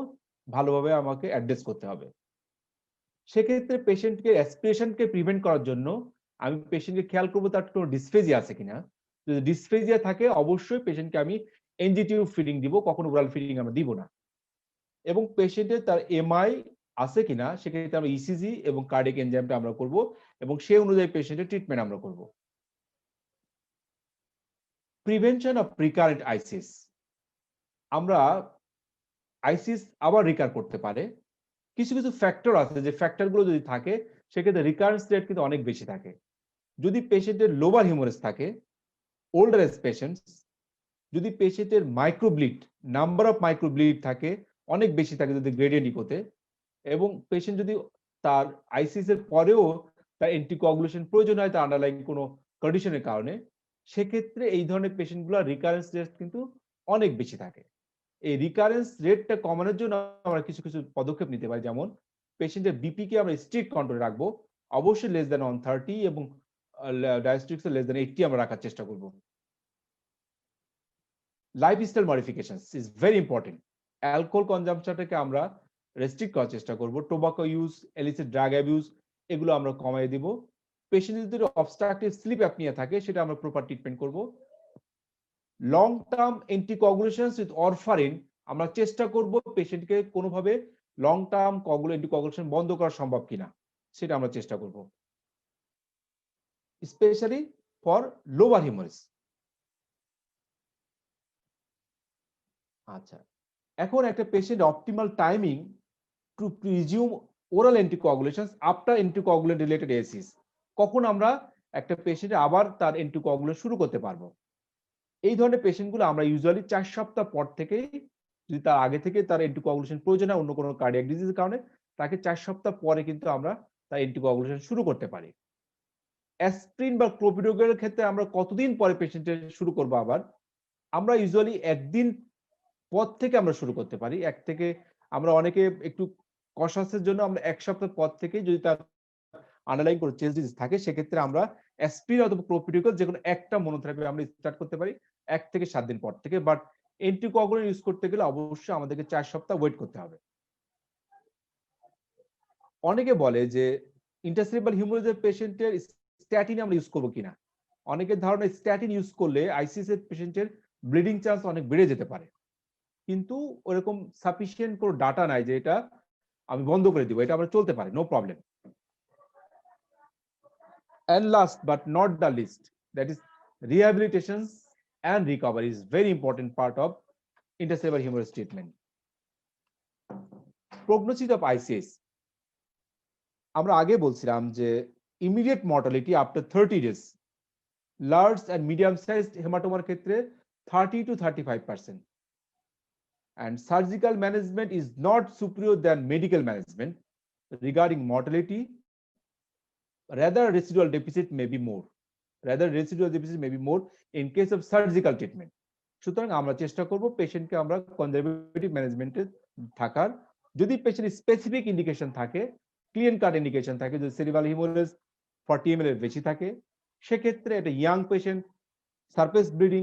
ভালোভাবে আমাকে address করতে হবে। সেক্ষেত্রে পেশেন্টকে অ্যাসপিরেশনকে প্রিভেন্ট করার জন্য আমি পেশেন্টকে খেয়াল করবো তার কোনো ডিসফেজিয়া আছে কিনা। যদি ডিসফেজিয়া থাকে অবশ্যই পেশেন্টকে আমি এনজি টিউব ফিডিং দিব, কখনো ওরাল ফিডিং আমরা দিব না। এবং পেশেন্টের তার এমআই আছে কিনা সেক্ষেত্রে আমরা ইসিজি এবং কার্ডিয়াক এনজাইমটা আমরা করব, এবং সেই অনুযায়ী পেশেন্টের ট্রিটমেন্ট আমরা করব। প্রিভেনশন অফ রিকারেন্ট আইসিস, আমরা আইসিস আবার রিকার করতে পারে। কিছু কিছু ফ্যাক্টর আছে যে ফ্যাক্টরগুলো যদি থাকে সেক্ষেত্রে রিকারেন্স রেট কিন্তু অনেক বেশি থাকে। যদি পেশেন্টের লোবার হিমোরেজ থাকে, ওল্ডার এজ পেশেন্টস, যদি পেশেন্টের মাইক্রোব্লিড, নাম্বার অফ মাইক্রোব্লিড থাকে অনেক বেশি থাকে যদি গ্রেডিয়েন্ট ইকোতে, এবং পেশেন্ট যদি তার আইসিস এর পরেও তার অ্যান্টিকোয়াগুলেশন প্রয়োজন হয় তার আন্ডারলাইং কোনো কন্ডিশনের কারণে, সেক্ষেত্রে এই ধরনের পেশেন্টগুলো রিকারেন্স রেট কিন্তু অনেক বেশি থাকে। এই রিকারেন্স রেটটা কমানোর জন্য আমরা কিছু কিছু পদক্ষেপ নিতে পারি, যেমন পেশেন্টের বিপি কে আমরা স্ট্রিক্ট কন্ট্রোলে রাখবো, অবশ্যই লেস দ্যান 130 এবং ডায়াস্টিক্স লেস দ্যান 80 আমরা রাখার চেষ্টা করব। Lifestyle modifications is very important. Alcohol কনজাম্পশনটাকে আমরা রেস্ট্রিক্ট করার চেষ্টা করব, tobacco use, illicit drug abuse এগুলো আমরা কমিয়ে দিব। পেশেন্টের যদি অবস্ট্রাকটিভ স্লিপ অ্যাপনিয়া থাকে সেটা আমরা প্রপার ট্রিটমেন্ট করব। লং টার্ম অ্যান্টিকোয়াগুলেশনস উইথ ওয়ারফারিন আমরা চেষ্টা করব পেশেন্টকে কোনোভাবে লং টার্ম অ্যান্টিকোয়াগুলেশন বন্ধ করা সম্ভব কিনা সেটা আমরা চেষ্টা করব, স্পেশালি ফর লোবার হিমোরেজ। আচ্ছা, এখন একটা patient optimal timing to resume oral anticoagulations after anticoagulant related ICS, কখন আমরা একটা পেশেন্টে আবার তার অ্যান্টিকোয়াগুলেশন শুরু করতে পারবো। এই ধরনের পেশেন্টগুলো আমরা ইউজুয়ালি 4 সপ্তাহ পর থেকেই, যদি তার আগে থেকে তার অ্যান্টিকোয়াগুলেশন প্রয়োজন হয় অন্য কোনো কার্ডিয়াক ডিজিজের কারণে, তাকে 4 সপ্তাহ পরে কিন্তু আমরা তার অ্যান্টিকোয়াগুলেশন শুরু করতে পারি। অ্যাসপ্রিন বা ক্লোপিডোগ্রামের ক্ষেত্রে আমরা কতদিন পরে পেশেন্টের শুরু করব? আবার আমরা ইউজুয়ালি একদিন পর থেকে আমরা শুরু করতে পারি। এক থেকে আমরা অনেকে একটু কশাসের জন্য আমরা 1 সপ্তাহ পর থেকে যদি তার আন্ডারলাইং কোনো চেস্ট ডিজিজ থাকে সেক্ষেত্রে আমরা অ্যাসপ্রিন অথবা ক্লোপিডোগ্রাম যেকোনো একটা মনোথেরাপি আমরা স্টার্ট করতে পারি 1 থেকে 7 দিন পর থেকে। বাট অ্যান্টিকোয়াগুলেন্ট ইউজ করতে গেলে অবশ্যই আমাদেরকে 4 সপ্তাহ ওয়েট করতে হবে। অনেকে বলে যে ইন্টারসেরিব্রাল হিমোরেজের পেশেন্টের স্ট্যাটিন আমরা ইউজ করব কিনা। অনেকের ধারণা স্ট্যাটিন ইউজ করলে আইসিএস এর পেশেন্টের ব্লিডিং চান্স অনেক বেড়ে যেতে পারে, কিন্তু ওরকম সাফিসিয়েন্ট কোনো ডাটা নাই যে এটা আমি বন্ধ করে দিব, এটা আমরা চলতে পারে, no problem. And last but not the least, that is rehabilitation and recovery is very important part of intercerebral hemorrhage treatment. Prognosis of ICS, আমরা আগে বলছিলাম যে immediate mortality after 30 days, large and medium sized হেমাটোমার ক্ষেত্রে 30 to 35%, and surgical management is not superior than medical management regarding mortality. Rather residual deficit may be more. In case of surgical treatment. সুতরাং আমরা চেষ্টা করব পেশেন্টকে আমরা conservative ম্যানেজমেন্টে থাকার। যদি পেশেন্ট স্পেসিফিক ইন্ডিকেশন থাকে, ক্লিন কাট ইন্ডিকেশন থাকে, যদি সেরিব্রাল হিমোরেজ 40 ml এর বেশি থাকে, সেক্ষেত্রে এটা young patient surface bleeding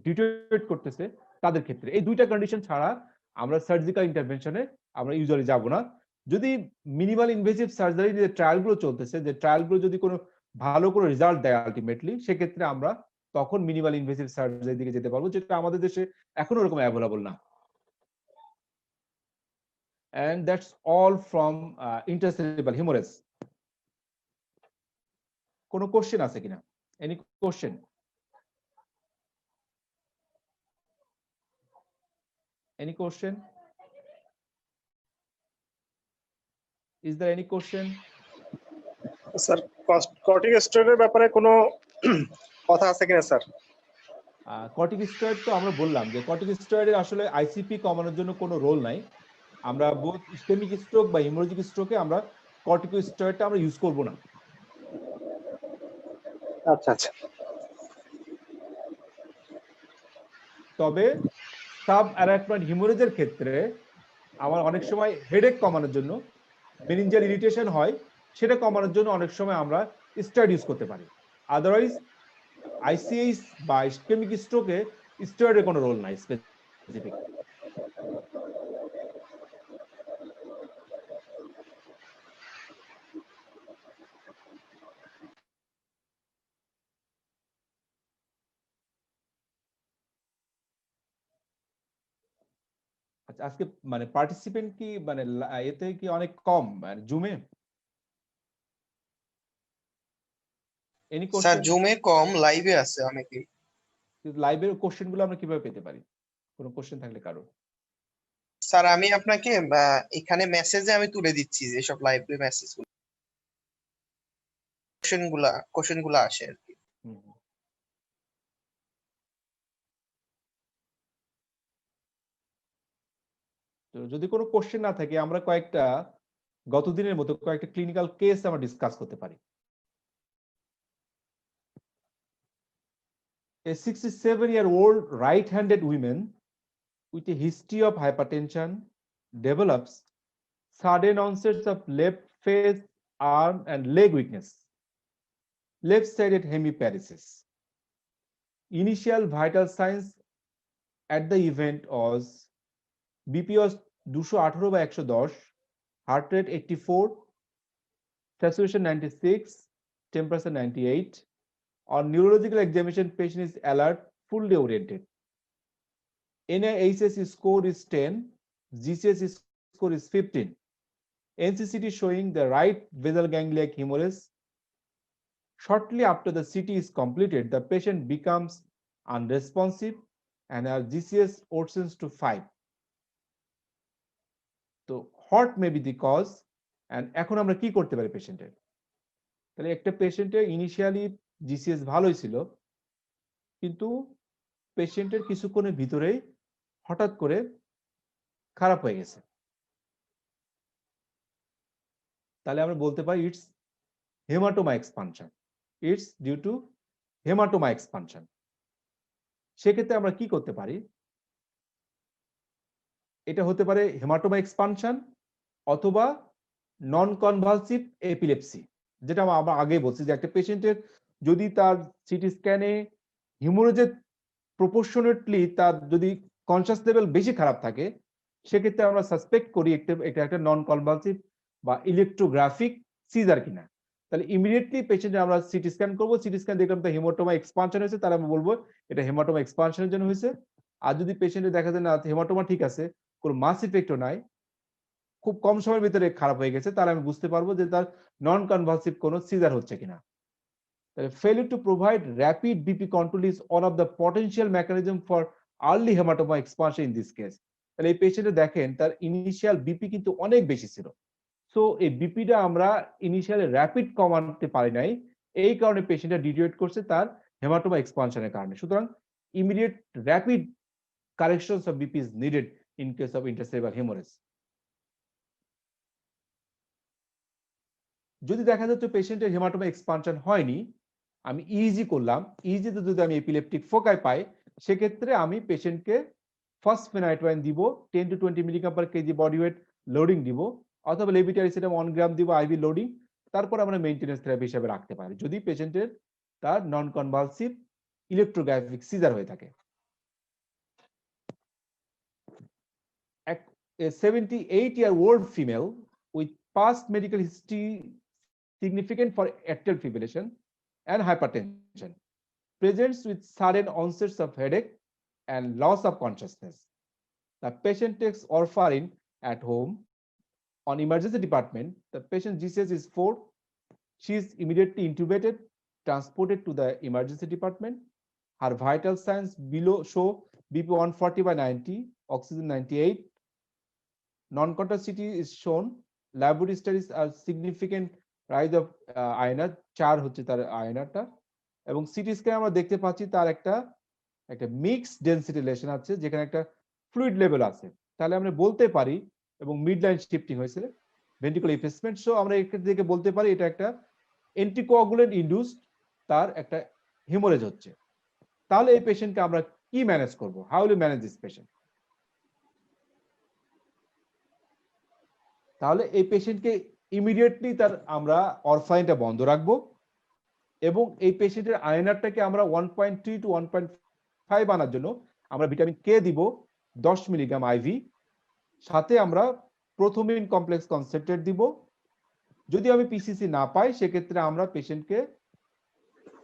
deteriorate করতেছে, তাদের ক্ষেত্রে এই দুইটা কন্ডিশন ছাড়া আমরা সার্জিক্যাল ইন্টারভেনশনে আমরা ইউজুয়ালি যাব না। যদি মিনিমাল ইনভেসিভ সার্জারি যে ট্রায়ালগুলো চলতেছে, যে ট্রায়ালগুলো যদি কোনো ভালো কোনো রেজাল্ট দেয় আলটিমেটলি, সেক্ষেত্রে আমরা তখন মিনিমাল ইনভেসিভ সার্জারির দিকে যেতে পারবো, যেটা আমাদের দেশে এখনো ওরকম অ্যাভেলেবল না। And that's all from intercerebral hemorrhage. কোনো কোশ্চেন আছে কিনা? Any question? Any question? Is there any question? Sir কর্টিকোস্টেরয়েডের ব্যাপারে কোনো কথা আছে কিনা স্যার? কর্টিকোস্টেরয়েড তো আমরা বললাম যে কর্টিকোস্টেরয়েডের আসলে আইসিপি কমানোর জন্য কোনো রোল নাই। আমরা বোথ ইসকেমিক স্ট্রোক বা হেমোরেজিক স্ট্রোকে আমরা কর্টিকোস্টেরয়েডটা আমরা ইউজ করব না। আচ্ছা আচ্ছা। তবে সাব অ্যারাকনয়েড হেমোরেজের ক্ষেত্রে আমার অনেক সময় হেডেক কমানোর জন্য, মেনিনজিয়াল ইরিটেশন হয়, সেটা কমানোর জন্য অনেক সময় আমরা স্টেরয়েড ইউজ করতে পারি। আদারওয়াইজ আইসিএইচ বা ইসকেমিক স্ট্রোকে স্টেরয়েডের কোনো রোল নাই স্পেসিফিক। আচ্ছা, আজকে মানে পার্টিসিপেন্ট কি মানে এতে কি অনেক কম মানে জুমে? Any sir question? জুমে কম, লাইভে আছে অনেকেই। লাইভের কোশ্চেনগুলো আমরা কিভাবে পেতে পারি? কোনো কোশ্চেন থাকলে কারো? স্যার আমি আপনাকে এখানে মেসেজে আমি তুলে দিচ্ছি যেসব লাইভে মেসেজ কোশ্চেনগুলো আসে আর কি। তো যদি কোনো কোশ্চেন না থাকে আমরা কয়েকটা গত দিনের মতো কয়েকটা ক্লিনিক্যাল কেস আমরা ডিসকাস করতে পারি। A 67-year-old right-handed woman with a history of hypertension develops sudden onsets of left face, arm, and leg weakness, left-sided hemiparesis. Initial vital signs at the event was BP was 218/110, heart rate 84, saturation 96, temperature 98. On neurological examination, patient is alert, fully oriented. NIHSS score is 10, GCS score is 15. NCCT showing the right basal ganglionic hemorrhage. Shortly after the CT is completed, the patient becomes unresponsive and our GCS worsens to 5. So what may be the cause? And এখন আমরা কি করতে পারি পেশেন্টের? তাহলে একটা পেশেন্টের initially GCS ভালোই ছিল, কিন্তু পেশেন্টের কিছুক্ষণের ভিতরেই হঠাৎ করে খারাপ হয়ে গেছে। তাহলে আমরা বলতে পারি it's haematoma expansion, it's due to haematoma expansion. সেক্ষেত্রে আমরা কি করতে পারি, এটা হতে পারে হেমাটোমা এক্সপানশন অথবা নন কনভালসিভ এপিলেপসি, যেটা আমরা আগে বলছি যে একটা পেশেন্টের যদি তার সিটি স্ক্যানে হিমোরেজের প্রপোর্শনেটলি তার যদি কনসাস লেভেল বেশি খারাপ থাকে, সেক্ষেত্রে আমরা সাসপেক্ট করি এটা একটা নন কনভালসিভ বা ইলেকট্রোগ্রাফিক সিজার কিনা। তাহলে ইমিডিয়েটলি পেশেন্টের আমরা সিটি স্ক্যান করবো, সিটি স্ক্যান দেখলাম তো হেমাটোমা এক্সপানশন হয়েছে, তাহলে আমরা বলবো এটা হেমাটোমা এক্সপানশনের জন্য হয়েছে। আর যদি পেশেন্টের দেখা যায় না হেমাটোমা ঠিক আছে, কোনো মাস ইফেক্টও নাই, খুব কম সময়ের ভিতরে খারাপ হয়ে গেছে, তাহলে আমি বুঝতে পারবো যে তার নন কনভালসিভ কোনো সিজার হচ্ছে কিনা। তাহলে failure to provide rapid BP control is one of the potential mechanism for early hematoma expansion in this case. তাহলে এই পেশেন্টে দেখেন তার ইনিশিয়াল বিপি কিন্তু অনেক বেশি ছিল, সো এই বিপিটা আমরা ইনিশিয়ালি র্যাপিড কমাতে পারি নাই, এই কারণে পেশেন্টটা ডিটিওরেট করছে তার হেমাটোমা এক্সপানশনের কারণে। সুতরাং immediate rapid corrections of BP is needed in case of intracerebral haemorrhage. যদি দেখা যাচ্ছে পেশেন্টের হেমাটোমা এক্সপানশন হয়নি, আমি ইজি করলাম, ইজিতে যদি আমি এপিলেপটিক ফোকাই পাই, সেক্ষেত্রে আমি পেশেন্টকে ফসফেনাইট্রাইন দিব 10 to 20 milligram per KG body weight loading দিব, অথবা লেভিটারিসিটাম 1 গ্রাম দিব আইভি লোডিং। তারপর আমরা মেইনটেনেন্স থেরাপি হিসেবে রাখতে পারি যদি পেশেন্টের তার নন কনভালসিভ ইলেকট্রোগ্রাফিক সিজার হয়ে থাকে। A 78-year-old female with past medical history significant for atrial fibrillation and hypertension presents with sudden onsets of headache and loss of consciousness. The patient takes warfarin at home. On emergency department, the patient GCS is 4. She is immediately intubated, transported to the emergency department. Her vital signs below show BP 140/90, oxygen 98. Non-contact CT is shown. Laboratory studies are significant rise of INR 4 হচ্ছে তার INR-টা, এবং CT scan আমরা দেখতে পাচ্ছি তার একটা mix density lesson আছে, যেখানে একটা ফ্লুইড লেভেল আছে। তাহলে আমরা বলতে পারি, এবং মিড লাইন শিফটিং হয়েছে, ভেন্ট্রিকুলার ইফেসমেন্ট, সো আমরা এখান থেকে বলতে পারি এটা একটা অ্যান্টিকোয়াগুলেন্ট ইনডিউসড তার একটা হেমোরেজ হচ্ছে। তাহলে এই পেশেন্টকে আমরা কি ম্যানেজ করব, how will manage this patient? তাহলে এই পেশেন্টকে ইমিডিয়েটলি তার আমরা অরফাইনটা বন্ধ রাখবো, এবং এই পেশেন্টের আয়নারটাকে আমরা 1.3 to 1.5 আনার জন্য আমরা ভিটামিন কে দিব 10 মিলিগ্রাম আইভি, সাথে আমরা প্রথমিন কমপ্লেক্স কনসেন্ট্রেট দিব। যদি আমি পিসিসি না পাই, সেক্ষেত্রে আমরা পেশেন্টকে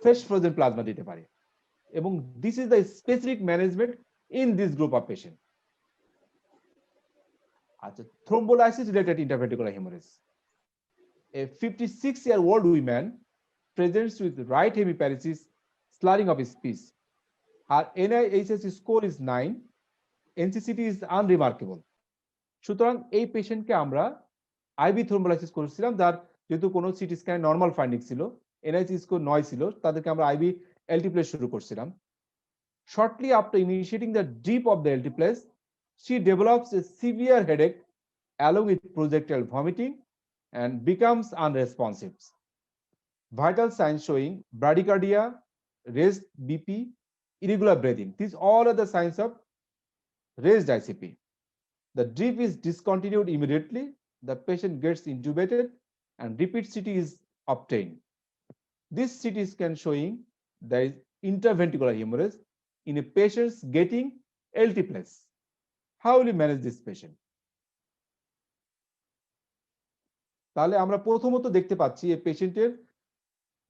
ফ্রেশ ফ্রোজেন প্লাজমা দিতে পারি, এবং this is the specific management in this group of patient. আচ্ছা, thrombolysis related interventricular hemorrhage. A 56-year-old woman presents with right hemiparesis, slurring of speech. Her NIHS score is 9, NCCT is unremarkable. সুতরাং এই পেশেন্টকে আমরা ivy thrombolysis করেছিলাম, যার যেহেতু কোনো CT scan normal finding ছিল, এনআইসি স্কোর 9 ছিল, তাদেরকে আমরা আইভি এলটিপ্লেস শুরু করছিলাম। Shortly after initiating the drip of the LT-place, she develops a severe headache along with projectile vomiting and becomes unresponsive. Vital signs showing bradycardia, raised BP, irregular breathing. These all are the signs of raised ICP. The drip is discontinued immediately. The patient gets intubated and repeat CT is obtained. This CT scan showing there is interventricular hemorrhage in a patient getting LT-place. How will you manage this patient? তাহলে আমরা প্রথমত দেখতে পাচ্ছি এই পেশেন্টের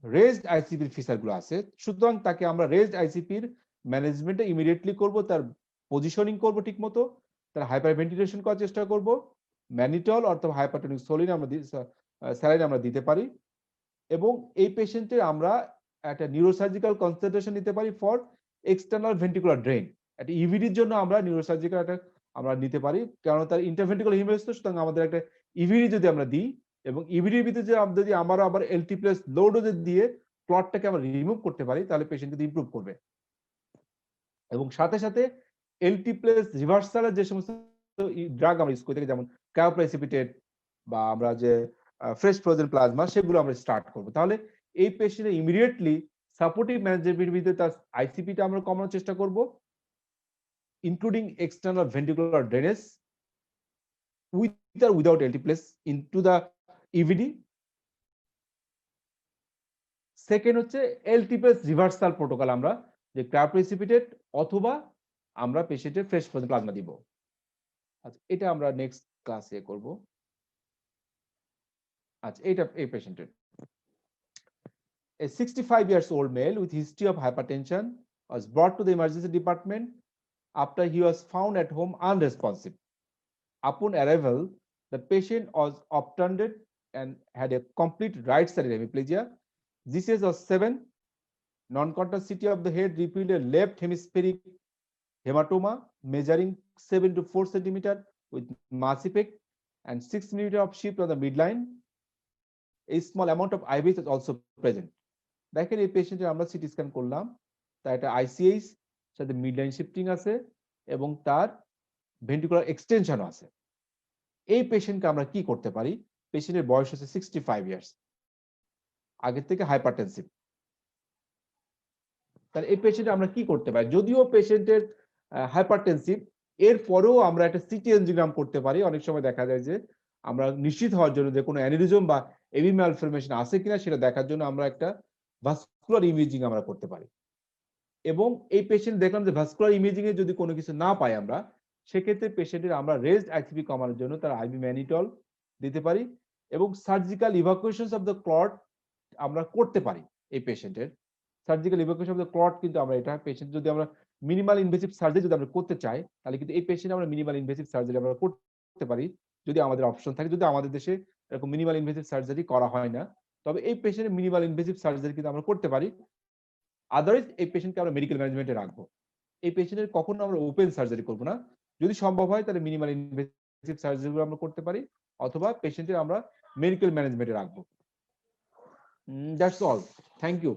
raised আইসিপির ফিচারগুলো আছে, সুতরাং তাকে আমরা রেজড আইসিপির ম্যানেজমেন্টে ইমিডিয়েটলি করব, তার পজিশনিং করব ঠিকমতো, তার হাইপারভেন্টিলেশন করার চেষ্টা করব, ম্যানিটল অথবা হাইপারটোনিক সোলিন আমরা স্যালাইন আমরা দিতে পারি, এবং এই পেশেন্টের আমরা একটা নিউরোসার্জিক্যাল কনসেন্ট্রেশন নিতে পারি ফর এক্সটার্নাল ভেন্ট্রিকুলার ড্রেন। একটা ইভিডির জন্য আমরা নিউরোসার্জিক্যাল একটা আমরা নিতে পারি, কারণ তার ইন্টারভেন্ট্রিকুলার হিমোরেজ, সুতরাং আমাদের একটা ইভিডি যদি আমরা দিই, এবং ইভিডির ভিতরে যদি আমরা আবার এলটি প্লাস লো ডোজে দিয়ে ক্লটটাকে আমরা রিমুভ করতে পারি, তাহলে পেশেন্ট কিন্তু ইমপ্রুভ করবে। এবং সাথে সাথে এলটি প্লাস রিভার্সালের যে সমস্ত ড্রাগ আমরা ইউজ করে থাকি, যেমন ক্রায়োপ্রেসিপিটেট বা আমরা যে ফ্রেশ ফ্রোজেন প্লাজমা, সেগুলো আমরা স্টার্ট করবো। তাহলে এই পেশেন্টের ইমিডিয়েটলি সাপোর্টিভ ম্যানেজমেন্টের ভিতরে তার আইসিপিটা আমরা কমানোর চেষ্টা করব, including external ventricular drainage with or without LT place into the EVD. Second হচ্ছে এলটি প্লাস রিভার্সাল প্রোটোকল, আমরা যে ক্রায়োপ্রেসিপিটেট অথবা আমরা পেশেন্টের ফ্রেশ ফ্রোজেন প্লাজমা দিব। আচ্ছা, এটা আমরা নেক্সট ক্লাসে করব। আচ্ছা, এটা এই পেশেন্টের a 65 years old male with history of hypertension was brought to the emergency department after he was found at home unresponsive. Upon arrival, the patient was obtunded and had a complete right-sided hemiplegia. GCS was 7. Non-contact CT of the head revealed a left hemispheric hematoma measuring 7 to 4 centimeter with mass effect and 6 millimeter of shift on the midline. A small amount of IVS is also present. দেখেন এই পেশেন্টের আমরা CT scan করলাম, তার একটা ICH সাথে midline shifting আছে এবং তার ভেন্ট্রিকুলার এক্সটেনশনও আছে। এই পেশেন্টকে আমরা কি করতে পারি? পেশেন্টের বয়স হচ্ছে 65 ইয়ার্স, আগের থেকে হাইপারটেনসিভ। তাহলে এই পেশেন্টে আমরা কি করতে পারি? যদিও পেশেন্টের হাইপারটেনসিভ, এরপরেও আমরা একটা সিটি এনজিওগ্রাম করতে পারি। অনেক সময় দেখা যায় যে আমরা নিশ্চিত হওয়ার জন্য যে কোনো অ্যানিউরিজম বা এভি ম্যালফরমেশন আছে কিনা সেটা দেখার জন্য আমরা একটা ভাস্কুলার ইমেজিং আমরা করতে পারি। এবং এই পেশেন্ট দেখলাম যে ভাস্কুলার ইমেজিং এ যদি কোনো কিছু না পাই আমরা, সেক্ষেত্রে পেশেন্টের আমরা রেজড আইসিপি কমানোর জন্য তার আইভি ম্যানিটল দিতে পারি এবং surgical evacuation of the clot আমরা করতে পারি। এই পেশেন্টের surgical evacuation of the clot কিন্তু আমরা এটা পেশেন্ট যদি আমরা মিনিমাল ইনভেসিভ সার্জারি যদি আমরা করতে চাই, তাহলে কিন্তু এই পেশেন্ট আমরা মিনিমাল ইনভেসিভ সার্জারি আমরা করতে পারি যদি আমাদের অপশন থাকে। যদি আমাদের দেশে এরকম মিনিমাল ইনভেসিভ সার্জারি করা হয় না, তবে এই পেশেন্টের মিনিমাল ইনভেসিভ সার্জারি কিন্তু আমরা করতে পারি। আদারওয়াইজ এই পেশেন্টকে আমরা মেডিকেল ম্যানেজমেন্টে রাখবো। এই পেশেন্টের কখনো আমরা ওপেন সার্জারি করবো না। যদি সম্ভব হয় তাহলে মিনিমাল ইনভেসিভ সার্জারি আমরা করতে পারি, অথবা পেশেন্টের আমরা মেডিকেল ম্যানেজমেন্টে রাখবো। That's all, thank you.